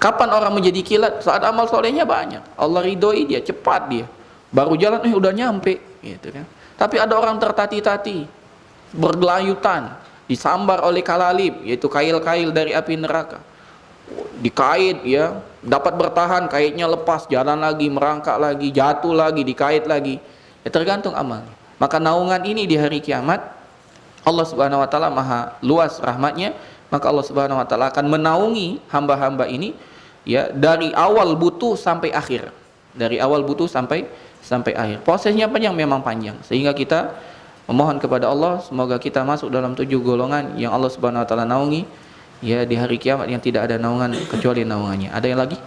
S1: Kapan orang menjadi kilat? Saat amal solehnya banyak. Allah ridhoi dia, cepat dia. Baru jalan udah nyampe, gitu kan. Tapi ada orang tertati-tati, bergelayutan, disambar oleh kalalib, yaitu kail-kail dari api neraka. Dikait, ya, dapat bertahan, kaitnya lepas, jalan lagi, merangkak lagi, jatuh lagi, dikait lagi. Ya, tergantung amalnya. Maka naungan ini di hari kiamat, Allah Subhanahu wa taala maha luas rahmatnya, maka Allah Subhanahu wa taala akan menaungi hamba-hamba ini, ya, dari awal butuh sampai akhir. Dari awal butuh sampai akhir. Prosesnya panjang, memang panjang. Sehingga kita memohon kepada Allah semoga kita masuk dalam 7 golongan yang Allah Subhanahu wa taala naungi, ya, di hari kiamat yang tidak ada naungan kecuali naungannya. Ada yang lagi?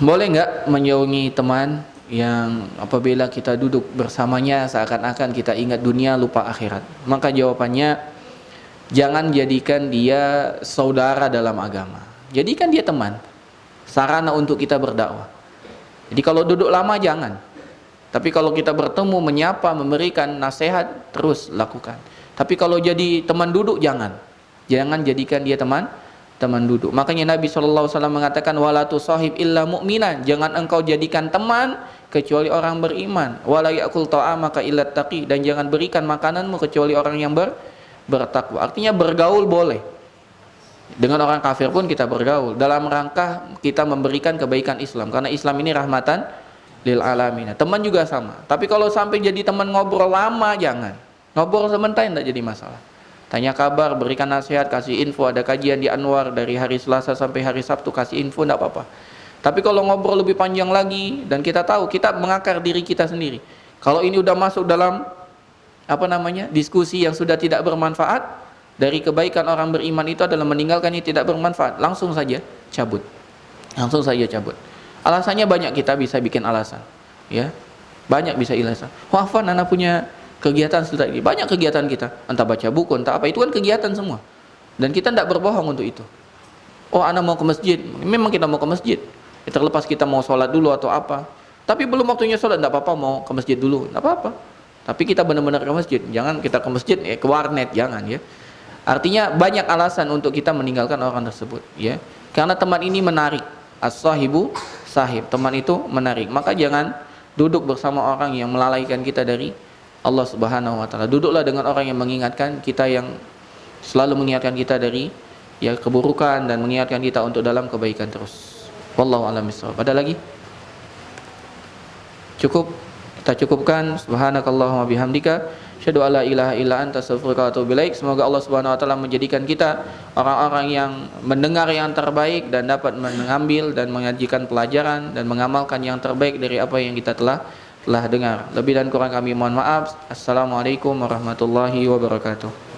S1: Boleh nggak menjauhi teman yang apabila kita duduk bersamanya seakan-akan kita ingat dunia lupa akhirat? Maka jawabannya, jangan jadikan dia saudara dalam agama. Jadikan dia teman, sarana untuk kita berdakwah. Jadi kalau duduk lama jangan. Tapi kalau kita bertemu, menyapa, memberikan nasihat, terus lakukan. Tapi kalau jadi teman duduk jangan. Jangan jadikan dia teman duduk. Makanya Nabi SAW mengatakan, wala tusahib illa mu'minan. Jangan engkau jadikan teman kecuali orang beriman. Wala ya'kul ta'amaka illa taqi. Dan jangan berikan makananmu kecuali orang yang bertakwa. Artinya bergaul boleh. Dengan orang kafir pun kita bergaul dalam rangka kita memberikan kebaikan Islam, karena Islam ini rahmatan lil alamin. Teman juga sama. Tapi kalau sampai jadi teman ngobrol lama, jangan. Ngobrol sebentar tidak jadi masalah. Tanya kabar, berikan nasihat, kasih info, ada kajian di Anwar dari hari Selasa sampai hari Sabtu, kasih info, enggak apa-apa. Tapi kalau ngobrol lebih panjang lagi dan kita tahu kita mengakar diri kita sendiri. Kalau ini udah masuk dalam diskusi yang sudah tidak bermanfaat, dari kebaikan orang beriman itu adalah meninggalkan yang tidak bermanfaat, langsung saja cabut. Langsung saja cabut. Alasannya banyak, kita bisa bikin alasan. Ya. Banyak bisa alasan. Wafan anak punya kegiatan seperti ini. Banyak kegiatan kita, entah baca buku, entah apa, itu kan kegiatan semua. Dan kita tidak berbohong untuk itu. Oh, anak mau ke masjid. Memang kita mau ke masjid. Terlepas kita mau sholat dulu atau apa. Tapi belum waktunya sholat, tidak apa-apa, mau ke masjid dulu, tidak apa-apa. Tapi kita benar-benar ke masjid. Jangan kita ke masjid, ke warnet, jangan ya. Artinya banyak alasan untuk kita meninggalkan orang tersebut, ya. Karena teman ini menarik. As-sahibu sahib. Teman itu menarik. Maka jangan duduk bersama orang yang melalaikan kita dari Allah Subhanahu wa taala. Duduklah dengan orang yang mengingatkan kita, yang selalu mengingatkan kita dari keburukan dan mengingatkan kita untuk dalam kebaikan terus. Wallahu a'lam bishawab. Ada lagi? Cukup? Kita cukupkan. Subhanakallahumma bihamdika asyhadu alla ilaha illa anta astaghfiruka wa atubu ilaik. Semoga Allah Subhanahu wa taala menjadikan kita orang-orang yang mendengar yang terbaik dan dapat mengambil dan mengajikan pelajaran dan mengamalkan yang terbaik dari apa yang kita telah dengar. Lebih dan kurang kami mohon maaf. Assalamualaikum warahmatullahi wabarakatuh.